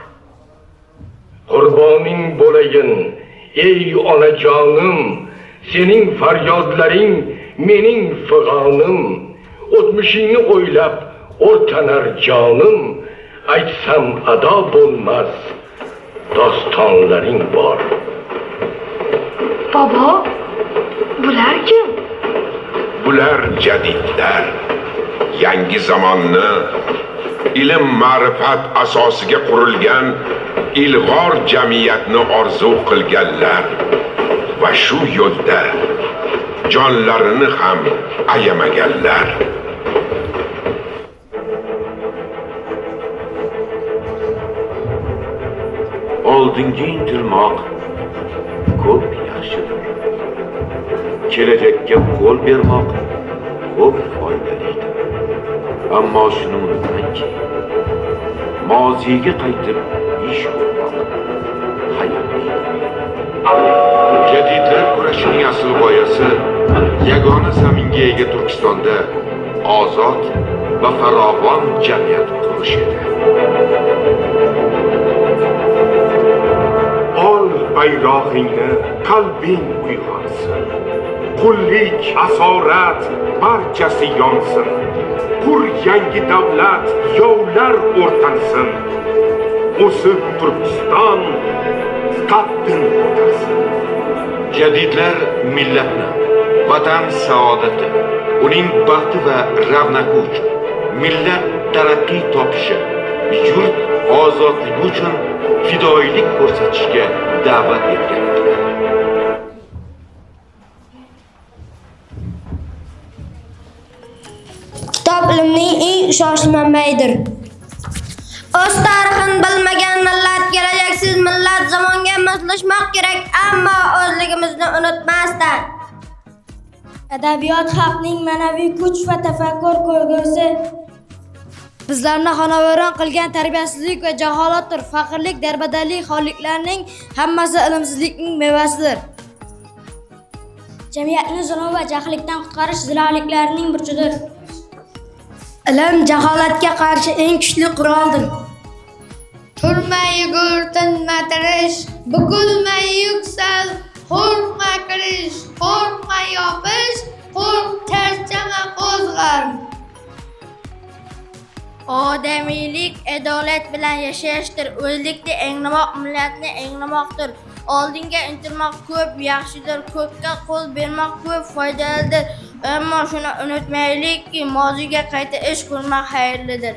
Qurboning bo'layin ey onajonim, sening faryodlaring mening fig'onim. O'tmishingni o'ylab o'rtanar jonim, aytsam ado bo'lmas dostonlaring bor. Bobo, bular kim? Bular jadidlar. Yangi zamonni ilm ma'rifat asosiga qurilgan ilg'or jamiyatni orzu qilganlar va shu yo'lda jonlarini ham ayamaganlar. Oldinga intilmoq ko'p yaxshidir. Kelajakka qo'l bermoq ko'p foydalidir. Ammo shuni unutmangki, moziga qaytib ish ko'rmoq hayotlidir. Jadidlar kurashining asl g'oyasi yagona zaminga ega Turkistonda ozod va farovon jamiyat qurish edi. Ol bayrog'ingni, qalbing uyg'onsin. Qullik, asorat barchasi yonsin. Qur yangi davlat, yovlar o'rtansin. O'sib Turkiston qaddin ko'tarsin. Jadidlar millatni, vatan saodati, uning baxti va ravnaqi uchun, millat taraqqiy topishi, yurt ozodligi uchun fidoyilik ko'rsatishga da'vat etganlar. Kitob ilmning eng ishonchli manbaidir. O'z tarixini bilmagan millat, kelajaksiz millat zamonga moslashmoq kerak, ammo o'zligimizni unutmasdan. Adabiyot xalqning ma'naviy kuch va tafakkur ko'rgusi. Bizlarni xonavayron qilgan tarbiyasizlik va jaholatdir. Faqirlik, darbadallik, xoliklarning hammasi ilmsizlikning mevasidir. Jamiyatni zulm va jahllikdan qutqarish ziloliklarning burchidir. Ilm jaholatga qarshi eng kuchli quroldir. Turmay yugur, tinma tirish, bukilmay yuksal, qo'rqma kirish, qo'rqma yopish, charchama qo'zg'al. Odamiylik adolat bilan yashashdir. O'zlikni anglamoq millatni anglamoqdir. Oldinga intilmoq ko'p yaxshidir. Ko'pga qo'l bermoq ko'p foydalidir. Ammo shuni unutmaylikki, moziga qayta ish ko'rmoq xayrlidir.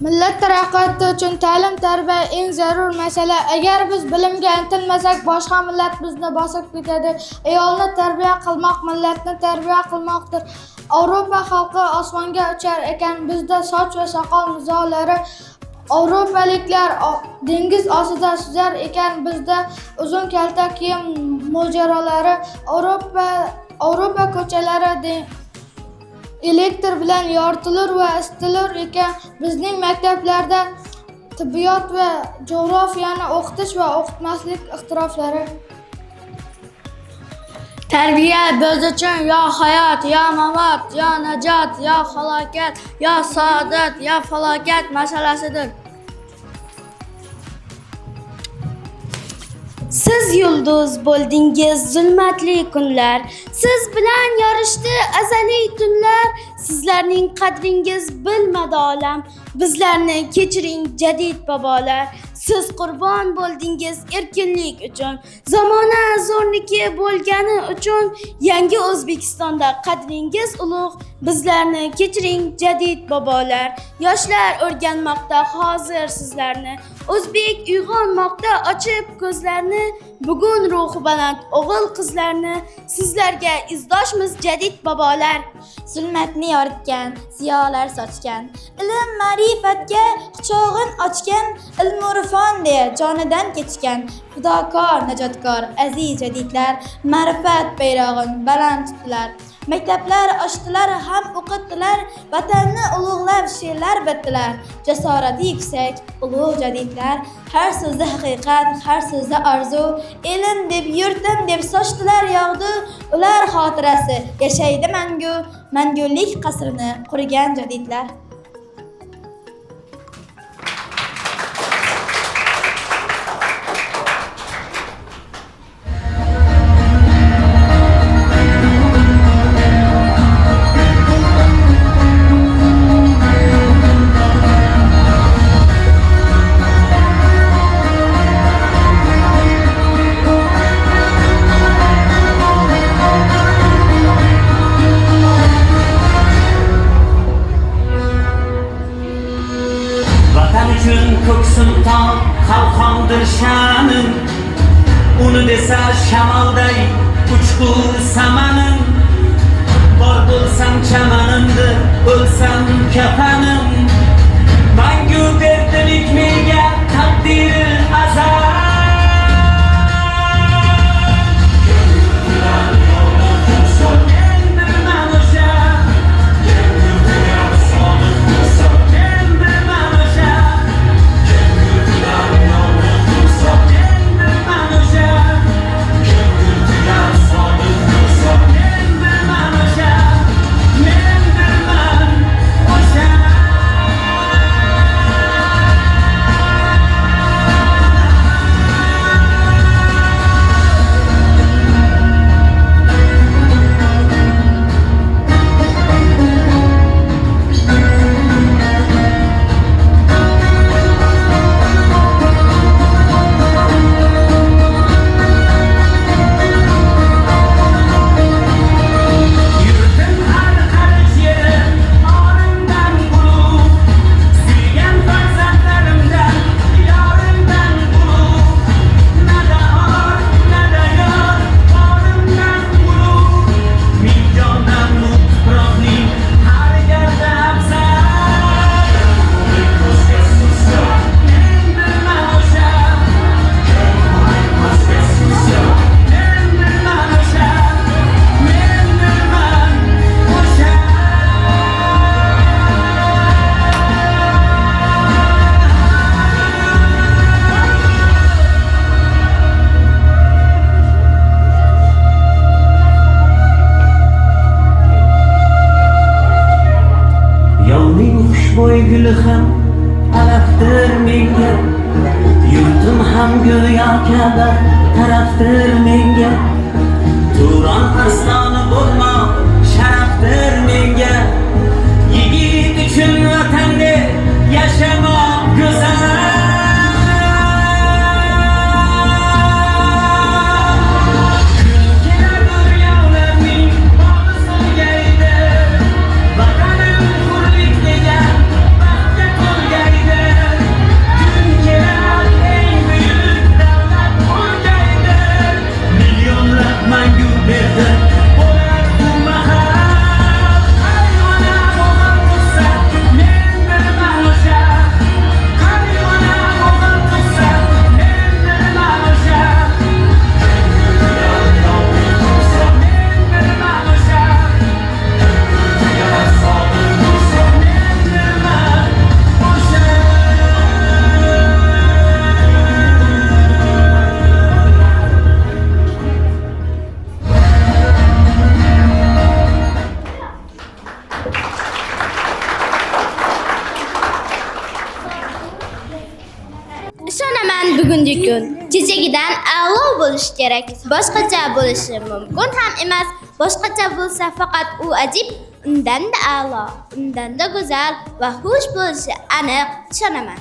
Millat taraqqiyoti uchun ta'lim tarbiya eng zarur masala. Agar biz bilimga intilmasak, boshqa millat bizni bosib ketadi. Ayolni tarbiya qilmoq millatni tarbiya qilmoqdir. Avropa xalqi osmonga uchar ekan, bizda soch va soqol nizolari. Avropaliklar dengiz ostida suzar ekan, bizda uzun kalta kiyim mojarolari. Avropa ko'chalari elektr bilan yoritilur va isitilur ekan, bizning maktablarda tibbiyot va jo'grafiyani o'qitish va o'qitmaslik ixtiroflari. Tarbiya biz uchun yo hayot, yo mamot, yo najot, yo halokat, yo saodat, yo falokat masalasidir. Siz yulduz bo'ldingiz zulmatli kunlar, siz bilan yorishdi azaliy tunlar. Sizlarning qadringiz bilmadi olam, bizlarni kechiring jadid bobolar. Siz qurbon bo'ldingiz erkinlik uchun, zamona zo'rniki bo'lgani uchun. Yangi O'zbekistonda qadringiz ulug', bizlarni kechiring jadid bobolar. Yoshlar o'rganmoqda hozir sizlarni, o'zbek uyg'onmoqda ochib ko'zlarni. Bugun ruhi baland o'g'il qizlarni, sizlarga izdoshmiz jadid bobolar. zulmatni yoritgan, ziyolar sochgan, ilm ma'rifatga quchog'in ochgan, ilm-urfon deya jonidan kechgan, fidokor, najotkor, aziz jadidlar ma'rifat bayrog'in baland tutdilar. Maktablar ochdilar, ham o'qitdilar, vatanni ulug'lab she'rlar bitdilar. Jasorati yuksak, ulug' jadidlar, har so'zda haqiqat, har so'zda orzu, ilm deb yurtim deb sochdilar yog'du. Ular xotirasi yashaydi mangu, mangulik qasrini qurgan jadidlar. ko'ksim tog' qalqondir sha'nim, uni desa shamolday uchqu samanim. Bor bo'lsam chamanimda, o'lsam kafanim. Mangu berdilik menga taqdiri azal. Gülü ham alafdir menga, yurtim ham go'yo Ka'ba tarafdir menga. Turon arsloni bo'lmoq sharafdir menga. Yigit uchun vatanda yashamoq go'zal. Ishonaman bugungi kun kechagidan a'lo bo'lishi kerak. Boshqacha bo'lishi mumkin ham emas. Boshqacha bo'lsa faqat u ajib, undan-da a'lo, undan-da go'zal va xush bo'lishi aniq. Ishonaman.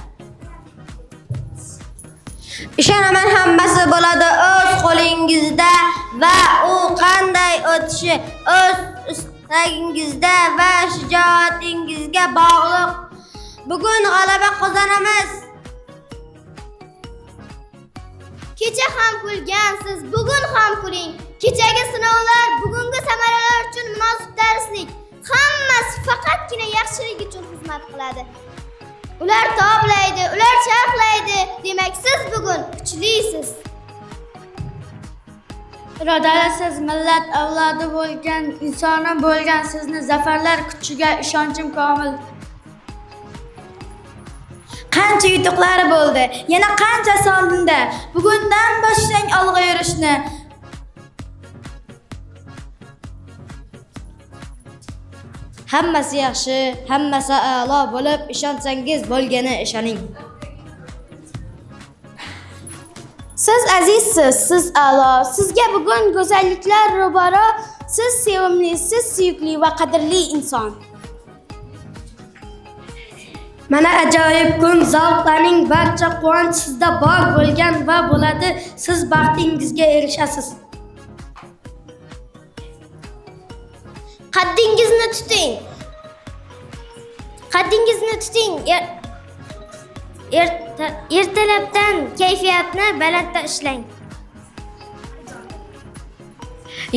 Ishonaman hammasi bo'ladi o'z qo'lingizda va u qanday o'tishi o'z istagingizda va shijoatingizga bog'liq. Bugun g'alaba qozonamiz. Kecha ham kulgansiz, bugun ham kuling. Kechagi sinovlar bugungi samaralar uchun munosib darslik. faqatgina yaxshilik uchun xizmat qiladi. Ular toblaydi, ular charxlaydi. Demak, siz bugun kuchlisiz. Irodalisiz, millat avlodi bo'lgan, insoni bo'lgan sizni zafarlar kuchiga ishonchim komil. Qancha yutuqlari bo'ldi, yana qancha oldinda. Bugundan boshlang olg'a yurishni. Hammasi yaxshi, hammasi a'lo bo'lib, ishonsangiz bo'lgani ishoning. Siz azizsiz, siz a'lo. Sizga bugun go'zalliklar ro'baro. Siz sevimli, siz suyukli va qadrli inson. Mana ajoyib kun, zavqlarning barcha quvonch sizda bor bo'lgan va bo'ladi. Siz baxtingizga erishasiz. Qaddingizni tuting. Qaddingizni tuting. Ertalabdan kayfiyatni balandda ishlang.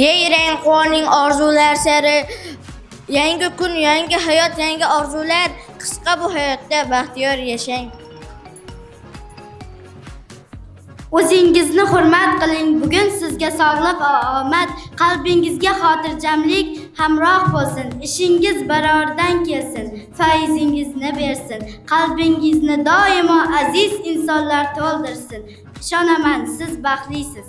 Yeyrang qo'ning orzular sari. Yangi kun, yangi hayot, yangi orzular. Qisqa bu hayotda baxtiyor yashang. O'zingizni hurmat qiling. Bugun sizga sog'lik va omad, qalbingizga xotirjamlik hamroh bo'lsin. Ishingiz baroridan kelsin. Fayzingizni bersin. Qalbingizni doimo aziz insonlar to'ldirsin. Ishonaman, siz baxtlisiz.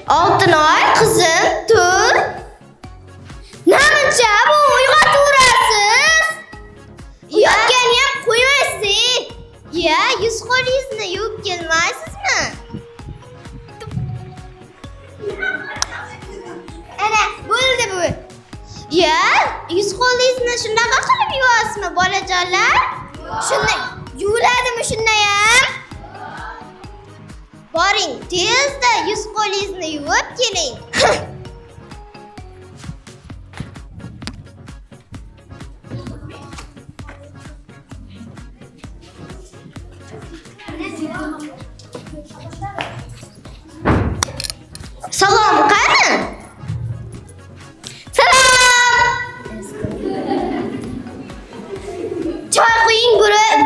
Oltinoy qizim, tur. Namuncha bu uyg'otaverasiz? Yotgani ham qo'ymaysiz. Ya, yuz qo'lingizni yuvib kelmaysizmi? Ana, bo'ldi bu. Ya, yuz qo'lingizni shunaqa qilib yuvasizmi, bolajonlar? Shunday yuviladimi shunday ham? Boring, tezda yuz qo'lingizni yuvib keling. Salom, qani? Salom. Choy qo'ying,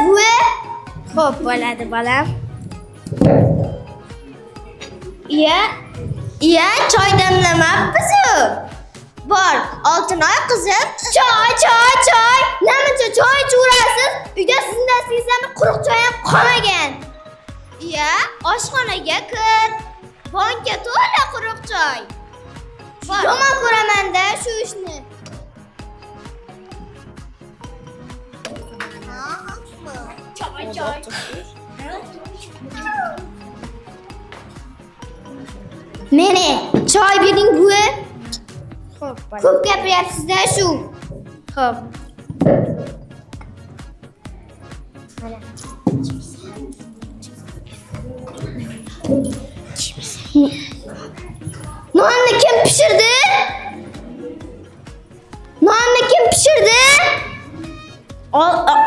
buvi. Xo'p, bo'ladi, bolam. Iya, choy damlamabmiz-ku. Bor, Oltinoy qizim, choy. Namuncha choy ichaverasiz? Uyda sizning dastingizdan quruq choy ham qolmagan. Iya, oshxonaga kir. Bonga to'la quruq choy. Yomon ko'raman-da shu ishni. Choy. Mene, choy bering buvi. Xo'p, ko'p gapiryapsiz-da shu. Xo'p. Nonni kim pishirdi?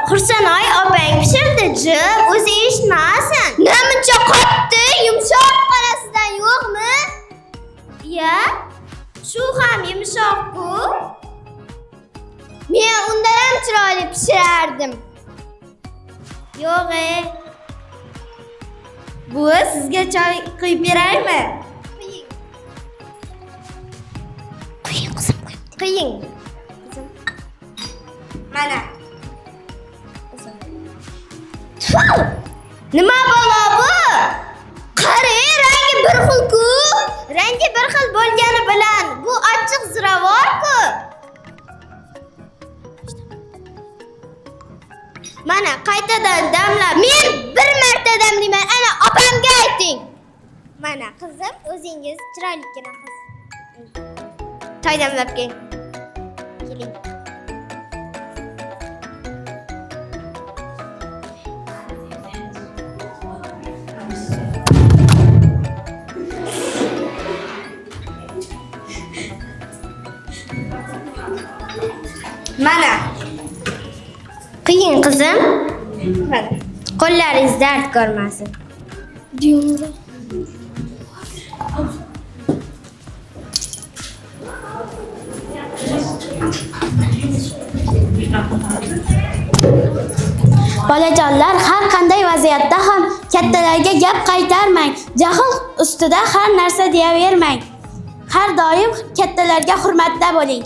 Xursanoy opang pishirdi, jim. O'zi eshitmasin. Namuncha qotdi, yumshoq qolasidan yo'qmi? Ya, shu ham yumshoq-ku. Men undan ham chiroyli pishirardim. Yo'q-e. Bu sizga choy quyib beraymi? Quying qizim, quying. Mana. Nima bo'la bu? Qarang, rangi bir xil-ku. Rangi bir xil bo'lgani bilan bu ochiq ziravor-ku. Mana qaytadan damlab. Men bir marta damlayman. Ana opamga ayting. Mana qizim, o'zingiz chiroylikgina qiz. Choy damlab keling. Mana. Qiyin qizim. Mana. Qo'llaringiz dard ko'rmasin. Diyomda. Bolajonlar, har qanday vaziyatda ham kattalarga gap qaytarmang. Jahl ustida har narsa deyavermang. Har doim kattalarga hurmatda bo'ling.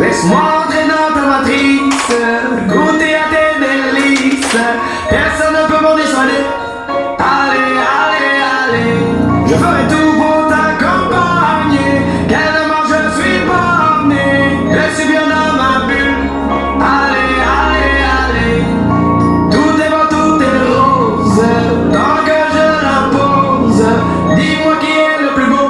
Laisse-moi entrer dans ta matrice, goûter à tes délices. Personne ne peut m'en dissuader. Allez, allez, allez, je ferai tout pour t'accompagner. Tellement je suis borné, je suis bien dans ma bulle. Allez, allez, allez, tout est beau, tout est rose. Tant que je l'impose, dis-moi qui est le plus beau.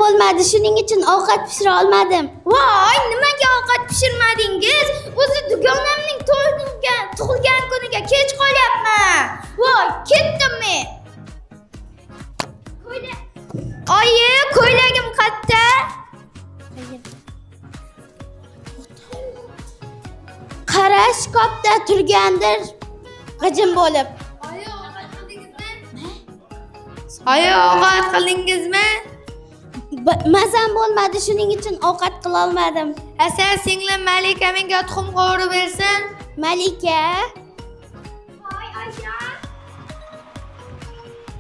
bo'lmadi, shuning uchun ovqat pishira olmadim. Voy, nimaga ovqat pishirmadingiz? O'zi dugonamning tug'ilgan kuniga kech qolyapman. Voy, ketdim men. Oyi, ko'ylagim qayerda? Qara, shkafda turgandir, g'ijim bo'lib. Oyi, ovqat qildingizmi? Mazam bo'lmadi, shuning uchun ovqat qila olmadim. Asal singlim Malika menga tuxum qovurib bersin. Malika.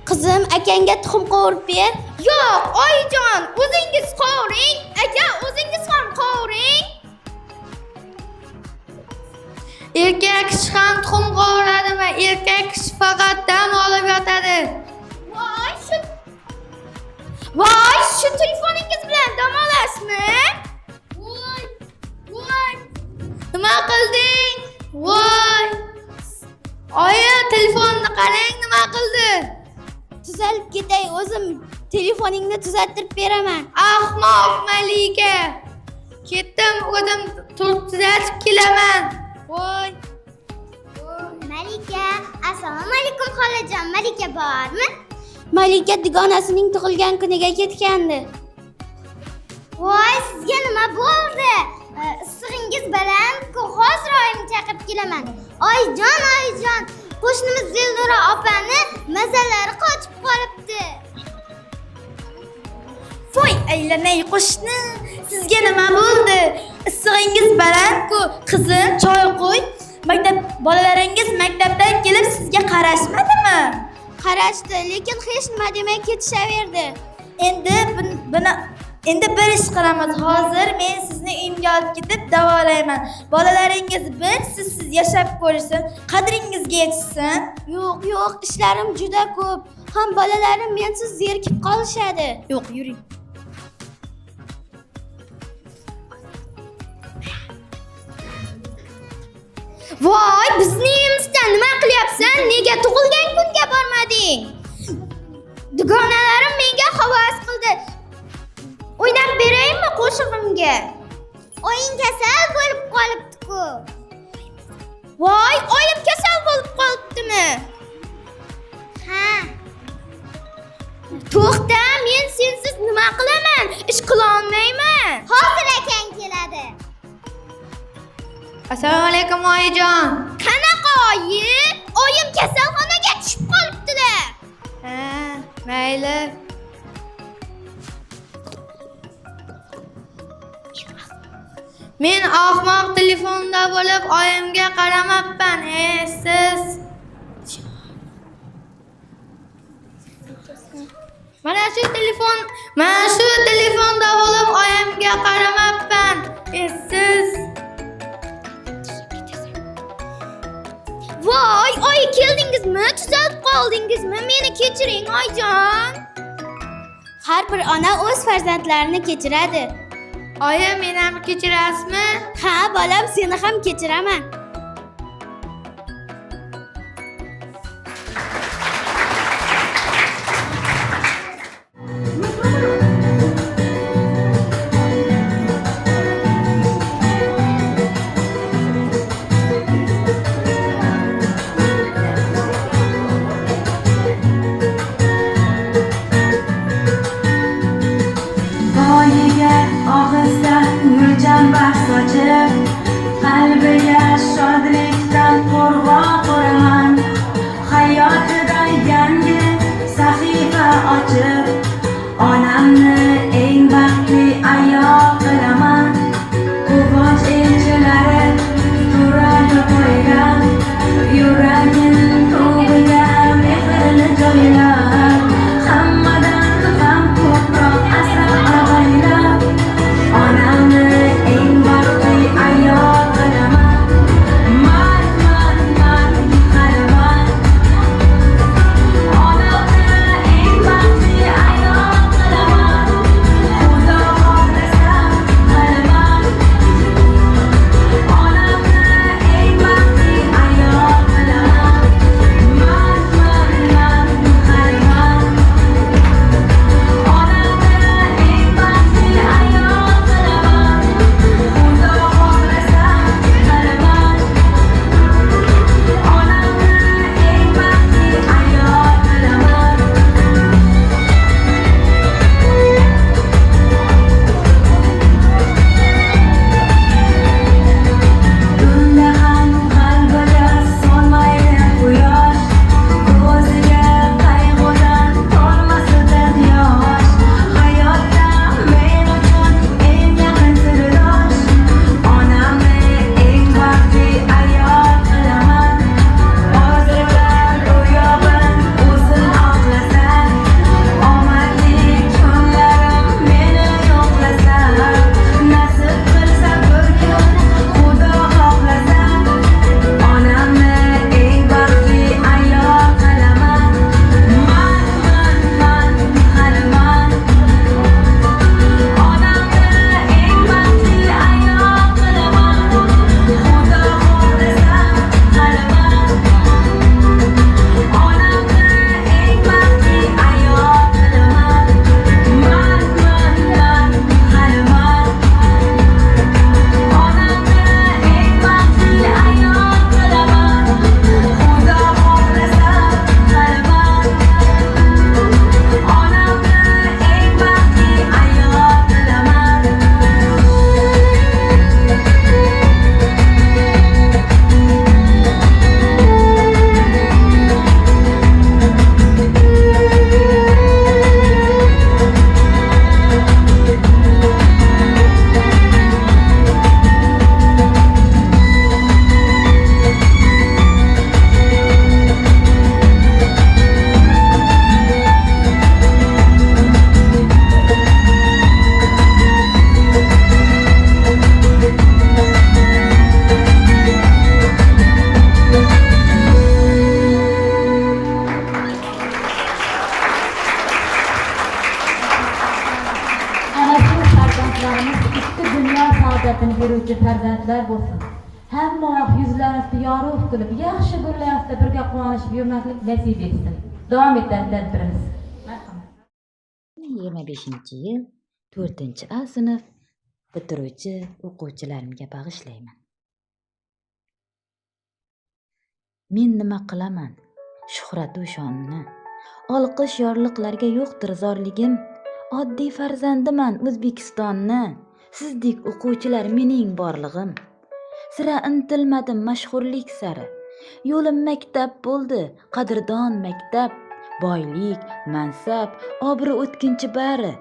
Qizim, akangga tuxum qovurib ber. Yo'q, oyijon, o'zingiz qovuring. Aka, o'zingiz ham qovuring. Erkak kishi ham tuxum qovuradimi? Erkak kishi faqat dam olib yotadi. Voy, shu telefoningiz bilan dam olasizmi? Voy. Nima qilding? Voy. Oyi, telefonni qarang, nima qildi? Tuzalib ketay, o'zim telefoningni tuzattirib beraman. Ahmoq Malika. Ketdim, o'zim tuzatib kelaman. Voy. Malika, assalomu alaykum xolajon. Malika bormi? Malika dugonasining tug'ilgan kuniga ketgandi. Voy, sizga nima bo'ldi? Issig'ingiz baland-ku, hozir oyimni chaqirib kelaman. Oyijon, qo'shnimiz Zildora opani mazalari qochib qolibdi. Voy, aylanay qo'shni, sizga nima bo'ldi? Issig'ingiz baland-ku, qizim, choy qo'y. Bolalaringiz maktabdan kelib sizga qarashmadimi? Qarashdi, lekin hech nima demay ketishaverdi. Endi bir ish qilamiz. Hozir men sizni uyimga olib ketib davolayman. Bolalaringiz siz yashab ko'rsin, qadringizga yetsin. Yo'q, ishlarim juda ko'p. Ham bolalarim mensiz zerikib qolishadi. Yo'q, yuring. Voy, bizni uyimizdan nima qilyapsan? Nega tug'ilgan kunga bormading? Dugonalarim menga havas qildi. O'ynab beraymi qo'shig'imga? O'yin kasal bo'lib qolibdi-ku. Voy, oyim kasal bo'lib qolibdimi? Ha. To'xta, men sensiz nima qilaman? Ish qila olmayman. Hozir akang keladi. Assalomu alaykum oyijon. Qanaqa oyi? Oyim kasalxonaga tushib qolibdi-da. Ha, mayli. Men ahmoq telefonda bo'lib oyimga qaramabman. Siz Mana shu telefonda bo'lib oyimga qaramabman. Siz Voy, oyi keldingizmi? Tuzalib qoldingizmi? Meni kechiring, oyijon. Har bir ona o'z farzandlarini kechiradi. Oyi, meni ham kechirasizmi? Ha, bolam, seni ham kechiraman. Qalbiga shodlikdan qo'rg'on quraman. Hayotida yangi sahifa ochib, onamni eng baxtli ayol qilaman. Quvonch elchilari turadi qo'ygan, yuragim to'g'riga mehrni joylab, hammadan ham ko'proq asal og'aylab, onamni eng baxtli ayol qilaman. Man o'quvchilar bo'lsin. Hamma yuzlaringizda yorug' kulib, yaxshi kunlaringizda birga quvonishib yurmaslik nasib etsin. Davom etadi tadbirimiz. Marhamat. 25-yil 4-A sinf bitiruvchi o'quvchilarimga bag'ishlayman. Men nima qilaman? Shuhratu shonni, olqish yorliqlarga yo'qdir zorligim. Oddiy farzandiman O'zbekistonni. Sizdek o'quvchilar mening borlig'im. Sira intilmadim mashhurlik sari. Yo'lim maktab bo'ldi, qadrdon maktab. Boylik, mansab, obro' o'tkinchi bari.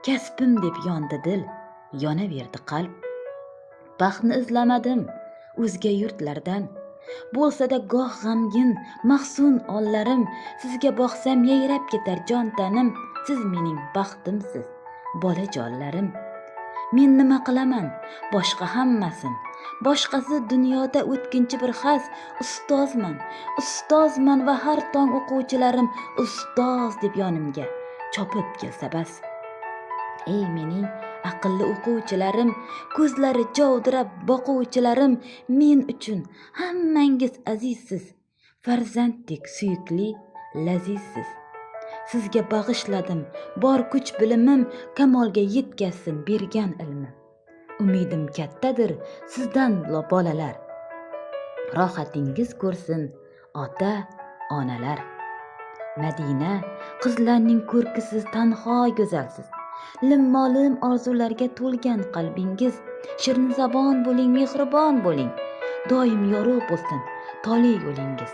Kasbim deb yondi dil, yonaverdi qalb. Baxtni izlamadim o'zga yurtlardan. Bo'lsa-da goh g'amgin, mahzun onlarim. Sizga boqsam yayrab ketar jon tanim. Siz mening baxtimsiz, bolajonlarim. Men nima qilaman? Boshqa hammasin. Boshqasi dunyoda o'tkinchi bir xas. Ustozman va har tong o'quvchilarim ustoz deb yonimga chopib kelsa bas. Ey mening aqlli o'quvchilarim, ko'zlari jovdirab boquvchilarim, men uchun hammangiz azizsiz. Farzanddek suyukli, lazizsiz. Sizga bag'ishladim bor kuch bilimim, kamolga yetkazsin bergan ilmim. Umidim kattadir sizdan bolalar. Rohatingiz ko'rsin ota, onalar. Madina qizlarning ko'rkisiz tanho go'zalsiz. Limmolim orzularga to'lgan qalbingiz. Shirin zabon bo'ling, mehribon bo'ling. Doim yorug' bo'lsin tole yo'lingiz.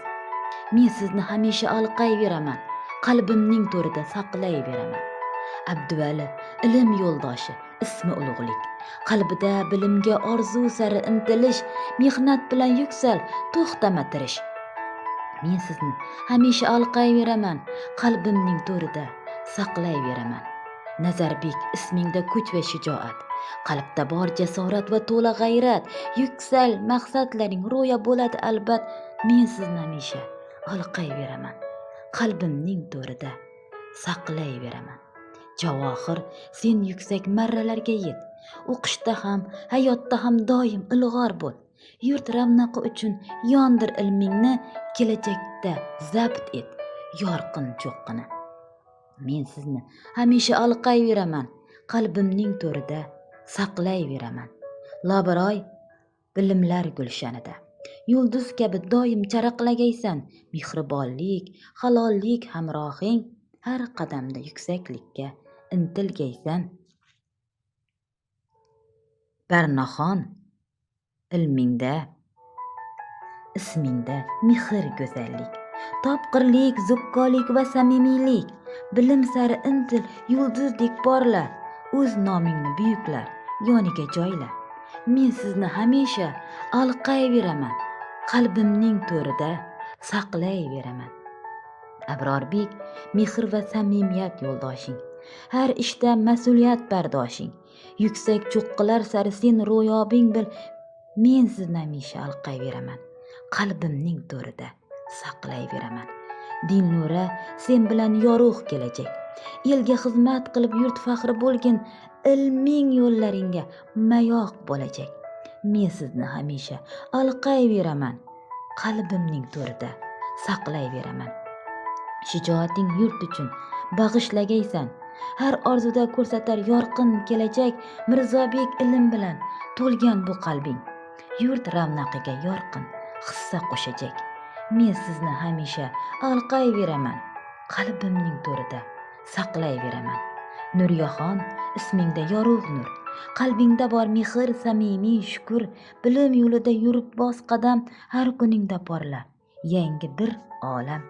Men sizni hamisha olqayveraman. Qalbimning to'rida saqlayveraman. Abduvali ilm yo'ldoshi, ismi ulug'lik. Qalbida bilimga orzu sari intilish, mehnat bilan yuksal, to'xtama tirish. Men sizni hamisha olqayveraman. Qalbimning to'rida saqlayveraman. Nazarbek ismingda kuch va shijoat. Qalbda bor jasorat va to'la g'ayrat. Yuksal maqsadlaring ro'ya bo'ladi albat. Men sizni hamisha olqayveraman. Qalbimning to'rida saqlayveraman. Javohir, sen yuksak marralarga yet. O'qishda ham, hayotda ham doim ilg'or bo'l. Yurt ravnaqi uchun yondir ilmingni, kelajakda zabt et yorqin cho'qqini. Men sizni hamisha olqayveraman. Qalbimning to'rida saqlayveraman. Labaroy bilimlar gulshanida. Yulduz kabi doim charaqlagaysan. Mehribonlik, halollik hamrohing. Har qadamda yuksaklikka intilgaysan. Barnaxon ilmingda, ismingda mehr go'zallik, topqirlik, zukkolik va samimiylik. Bilim sari intil, yulduzdek porla. O'z nomingni buyuklar yoniga joyla. Men sizni hamisha olqayveraman. Qalbimning to'rida saqlayveraman. Abrorbek, mehr va samimiyat yo'ldoshing. Har ishda mas'uliyat bardoshing. Yuksak cho'qqilar sari sen ro'yobing bil. Men sizni hamisha olqayveraman. Qalbimning to'rida saqlayveraman. Dilnura, sen bilan yorug' kelajak. Elga xizmat qilib yurt faxri bo'lgin. Ilming yo'llaringga mayoq bo'lajak. Men sizni hamisha olqayveraman. Qalbimning to'rida saqlayveraman. Shijoating yurt uchun bag'ishlagaysan. Har orzuda ko'rsatar yorqin kelajak. Mirzobek ilm bilan to'lgan bu qalbing. Yurt ravnaqiga yorqin hissa qo'shajak. Men sizni hamisha olqayveraman. Qalbimning to'rida saqlayveraman. Nuriyaxon, ismingda yorug' nur. Qalbingda bor mehr, samimiy shukur. Bilim yo'lida yurib bos qadam. Har kuningda porla yangi bir olam.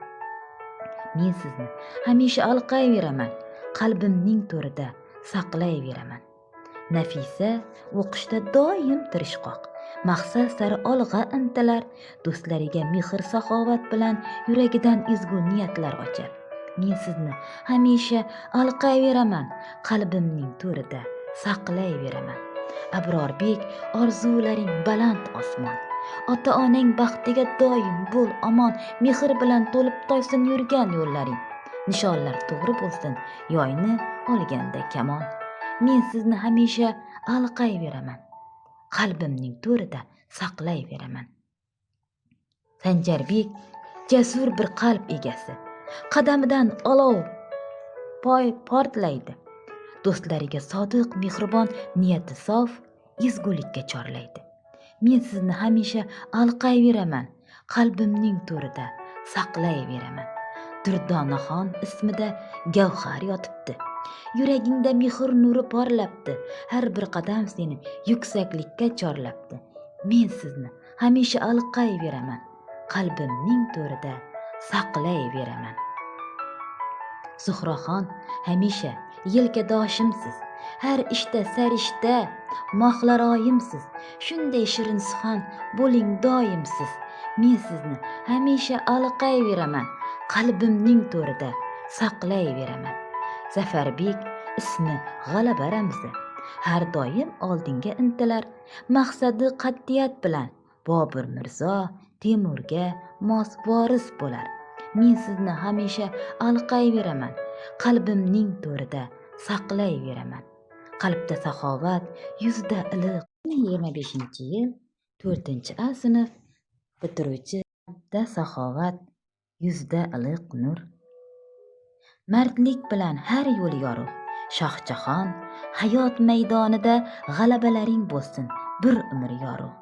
Men sizni hamisha olqayveraman. Qalbimning to'rida saqlayveraman. Nafisa o'qishda doim tirishqoq. Maqsad sari olg'a intilar. Do'stlariga mehr saxovat bilan yuragidan ezgu niyatlar ochar. Men sizni hamisha olqayveraman. Qalbimning to'rida saqlayveraman. Abrorbek, orzularing baland osmon. Ota-onang baxtiga doim bo'l omon. Mehr bilan to'lib toysin yurgan yo'llaring. Nishonlar to'g'ri bo'lsin, yoyni olganda kamon. Men sizni hamisha olqayveraman. Qalbimning to'rida saqlayveraman. Sanjarbek jasur bir qalb egasi. Qadamidan olov portlaydi. Do'stlariga sodiq, mehribon, niyati sof, ezgulikka chorlaydi. Men sizni hamisha alqayveraman, qalbimning to'rida saqlayveraman. Durdonaxon ismida gavhar yotibdi. Yuragingda mehr nuri porlabdi. Har bir qadam seni yuksaklikka chorlabdi. Men sizni hamisha alqayveraman, qalbimning to'rida saqlayveraman. Zuhraxon hamisha yelkadoshimsiz, har ishda sarishta mohlaroyimsiz. Shunday shirin suxan bo'ling doimsiz. Men sizni hamisha alqayveraman, qalbimning to'rida saqlayveraman. Zafarbek ismi g'alaba ramzi. Har doim oldinga intilar, maqsadi qat'iyat bilan. Bobur Mirzo Temurga mos voris bo'lar. Men sizni hamisha alqayveraman, qalbimning to'rida saqlayveraman. Qalbda saxovat, yuzda iliq. 25-yil 4A sinf bitiruvchi. Qalbda saxovat, yuzda iliq nur. Mardlik bilan har yo'l yorug'. Shohjahon hayot maydonida g'alabalaring bo'lsin bir umr yorug'.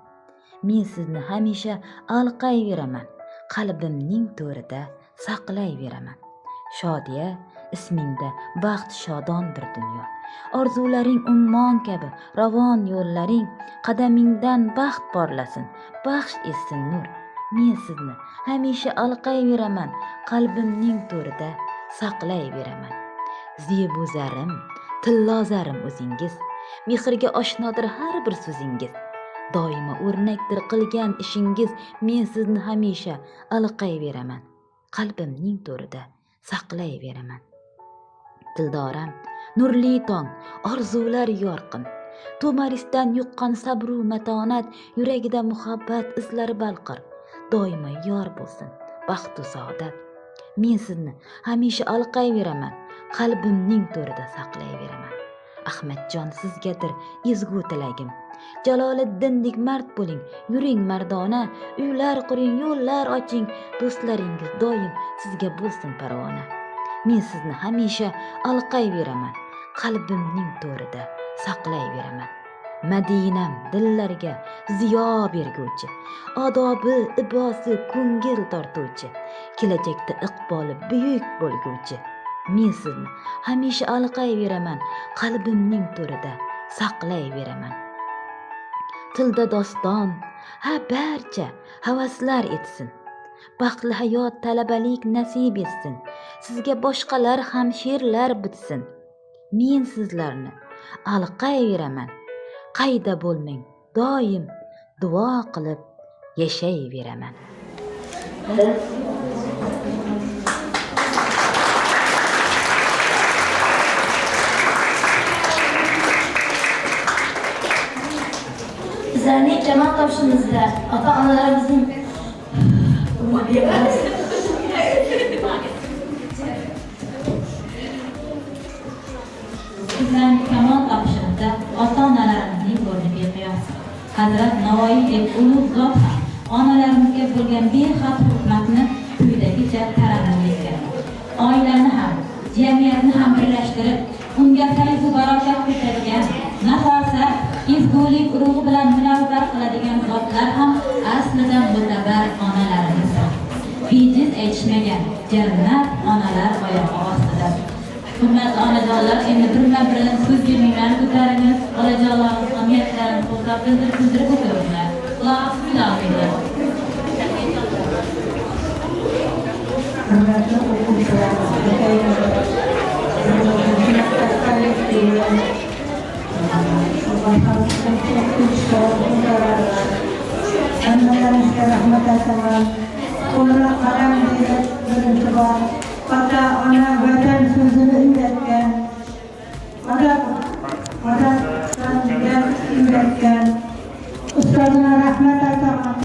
Men sizni hamisha alqayveraman, qalbimning to'rida saqlayveraman. Shodiya ismingda baxt shodondir dunyo. Orzularing ummon kabi ravon yo'llaring, qadamingdan baxt porlasin, baxsh etsin nur. Men sizni hamisha alqayveraman, qalbimning to'rida saqlayveraman. Zebu zarim, tillo zarim o'zingiz, mehrga oshnodir har bir so'zingiz. Doimo o'rnakdir qilgan ishingiz. Men sizni hamisha alqayveraman, qalbimning to'rida saqlayveraman. Dildoram, nurli tong, orzular yorqin. To'marisdan yuqqan sabru matonat, yuragida muhabbat izlari balqir. Doimo yor bo'lsin baxtu saodat. Men sizni hamisha alqayveraman, qalbimning to'rida saqlayveraman. Ahmadjon, sizgadir ezgu tilagim. Jaloliddindek mard bo'ling, yuring mardona, uylar quring, yo'llar oching, do'stlaringiz doim sizga bo'lsin parvona. Men sizni hamisha alqayveraman, qalbimning to'rida saqlayveraman. Madinam dillarga ziyo berguvchi, odobi, ibosi ko'ngil tortuvchi, kelajakda iqboli buyuk bo'lguvchi. Men sizni hamisha alqayveraman, qalbimning to'rida saqlayveraman. Tilda doston, ha barcha havaslar etsin. Baxtli hayot, talabalik nasib etsin. Sizga boshqalar ham she'rlar bitsin. Men sizlarni alqayveraman. Qayda bo'lmang, doim duo qilib yashayveraman. Bizlarning jamoat topshimizda ota-onalarimizning Bizlarning jamoat topshimizda ota-onalarimizning o'rni beqiyos. Hazrat Navoiydek ulug' zot ham onalarimizga bo'lgan behad hurmatni quyidagicha tarannum etgan. Oilani ham, jamiyatni ham birlashtirib, unga fayzu barokat ko'targan, nafosat, ezgulik urug'i bilan munavvar qiladigan zotlar ham aslida mo'tabar onalarimiz. Bejiz aytishmagan, jannat onalar oyog'i ostida. Hurmatli onajonlar, endi birma-birin so'z berminglarni ko'taringiz. Onajonlarimiz ahamiyatlarini qo'llab bildirib o'tinglar. Alloh bilamiz. Hurmatli o'quvchilar, hammalarga rahmat aytaman. Qo'lga qalam berib birinchi bor ota, ona, vatan so'zini uyratgan, odatdan uyratgan ustozima rahmat aytaman.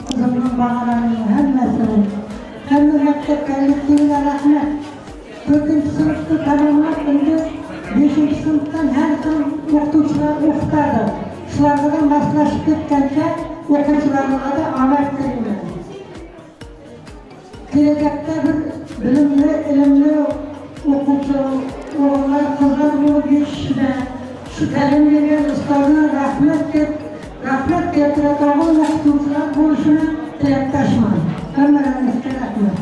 Qizimning bag'alarining hammasini, hamma maktabga kelgan rahmat. 4-sinfni tamomlab, endi 5-sinfdan har xil o'qituvchilar o'qitadi. Shularga maslashib ketgancha o'quvchilarga da omad tilayman. Kelajakda bir bilimli, ilmli o'quvchi o'g'illar, qizlar bo'lib yetishishida shu ta'lim bergan ustozlar rahmat keltiradigan o'qituvchilar bo'lishini tilakdoshman. Hammalaringizga rahmat.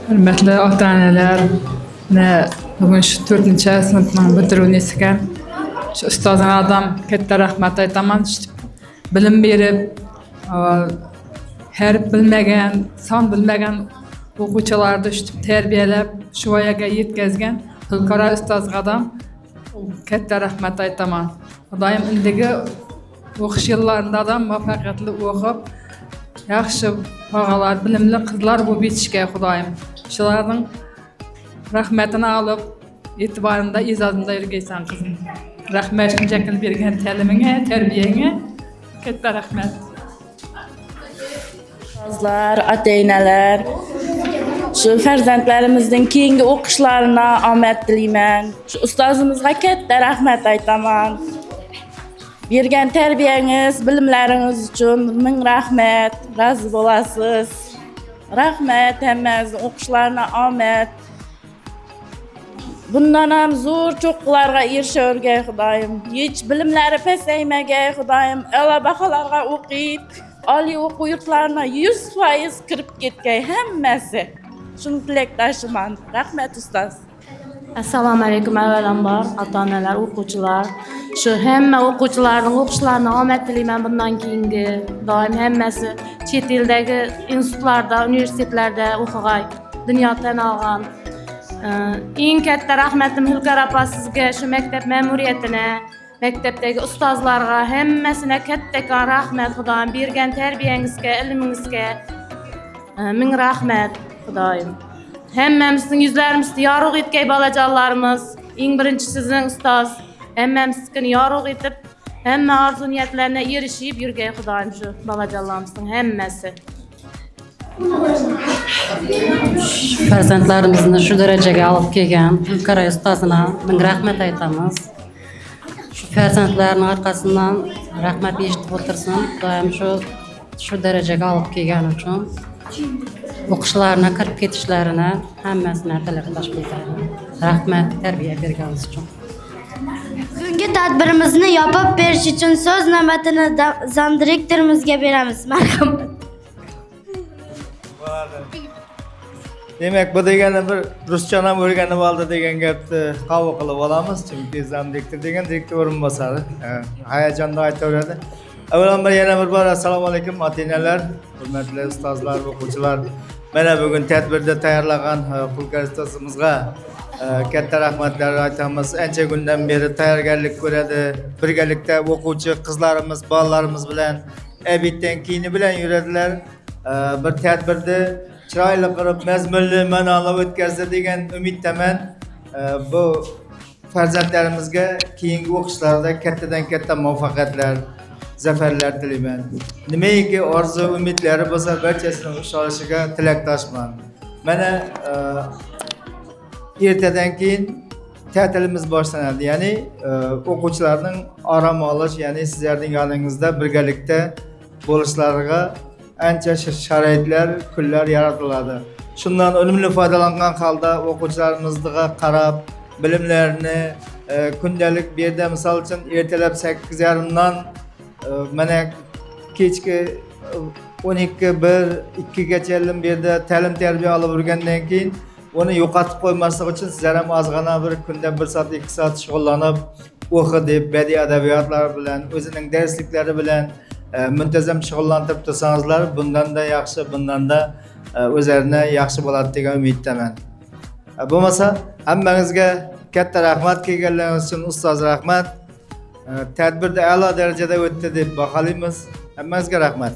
Hurmatli ota-onalar, bugun shu 4-sinfning bitiruvini ekan. Shu ustozlardan katta rahmat aytaman. Bilim berib, harf bilmagan, son bilmagan o'quvchilarni tarbiyalab, shu voyaga yetkazgan xalqaro ustozlardan katta rahmat aytaman. Xudoyim indigi o'qish yillarida ham muvaffaqiyatli o'qib, yaxshi bog'alar, bilimli qizlar bo'lib yetishga Xudoyim. Shularning rahmatini olib, e'tiborimda, ijozimda yurgaysan qizim. Rahmat shuncha qilib bergan ta'limingga, tarbiyangga katta rahmat. Ustozlar, ota-onalar, shu farzandlarimizning keyingi o'qishlarini omad tilayman. Shu ustozimizga katta rahmat aytaman. Bergan tarbiyangiz, bilimlaringiz uchun ming rahmat. Rozi bo'lasiz. Rahmat hammangizning o'qishlarini omad. Bundan ham zo'r cho'qqilarga erishavergay Xudoyim. Hech bilimlari pasaymagay Xudoyim. A'lo baholarga o'qib, oliy o'quv yurtlarına 100% kirib ketgay hammasi. Shuni tilakdoshiman. Rahmat ustoz. Assalomu alaykum avvalambor ota-onalar, o'quvchilar. Shu hamma o'quvchilarning o'qishlarini omad tilayman bundan keyingi. Doim hammasi chet eldagi institutlarda, universitetlarda o'qig'ay, dunyo tan olgan. Eng katta rahmatim Hulkar opa sizga, shu maktab ma'muriyatini, maktabdagi ustozlarga hammasine kattakon rahmat. Xudoyim bergan tarbiyangizga, ilmingizga ming rahmat Xudoyim. Hammamizning yuzlarimizda yorug' etgay bolajonlarimiz. Eng birinchi sizning ustoz. Hammamizni yorug' etib, hamma orzu niyatlarına erishib yurgay Xudoyim shu bolajonlarimizning hammasi. Farzandlarimizni shu darajaga olib kelgan Hulkar ustozina ming rahmat aytamiz. Shu farzandlarning orqasidan rahmat eshitib o'tirsin. Doim shu darajaga olib kelgan uchun o'qishlarini, kirib ketishlarini hammasini tilakdosh qilamiz. Rahmat tarbiya berganingiz uchun. Bugungi tadbirimizni yopib berish uchun so'z navbatini zam direktorimizga beramiz. Marhamat. Demak, bu degani bir ruschani ham o'rganib oldi degan gapni qabul qilib olamiz, chunki zam direktor degan direktor o'rinbosari hayajonda aytaveradi. Avvalambor yana bir bor assalomu alaykum ota-onalar, hurmatli ustozlar, o'quvchilar. Mana bugun tadbirda tayyorlagan Hulkar ustozimizga katta rahmatlar aytamiz. Ancha kundan beri tayyorgarlik ko'radi. Birgalikda o'quvchi qizlarimiz, bolalarimiz bilan abitdan keyini bilan yuradilar. Bir tadbirda chiroyli qilib, mazmunli, ma'noli o'tkazdi degan umiddaman. Bu farzandlarimizga keyingi o'qishlarda kattadan katta muvaffaqiyatlar, zafarlar tilayman. Nimaiki orzu, umidlari bo'lsa, barchasini ushonishiga tilakdoshman. Mana ertadan keyin ta'tilimiz boshlanadi. Ya'ni o'quvchilarning orom olish, ya'ni sizlarning yoningizda birgalikda bo'lishlariga ancha sharoitlar, kunlar yaratiladi. Shundan unumli foydalangan holda o'quvchilarimizga qarab, bilimlarini kundalik bu yerda misol uchun ertalab 8:30 dan mana kechki 12:00-1-2gacha bu yerda ta'lim tarbiya olib yurgandan keyin uni yo'qotib qo'ymaslik uchun sizlar ham ozgina bir kunda 1 soat 2 soat shug'ullanib o'qi deb badiiy adabiyotlar bilan, o'zining darsliklari bilan muntazam shug'ullantirib tursangizlar, bundan da yaxshi, bundan da o'zlarini yaxshi bo'ladi degan umiddaman. Bo'lmasa hammangizga katta rahmat, kelganlaringiz uchun ustoz rahmat. Tadbirda a'lo darajada o'tdi deb baholaymiz. Hammangizga rahmat.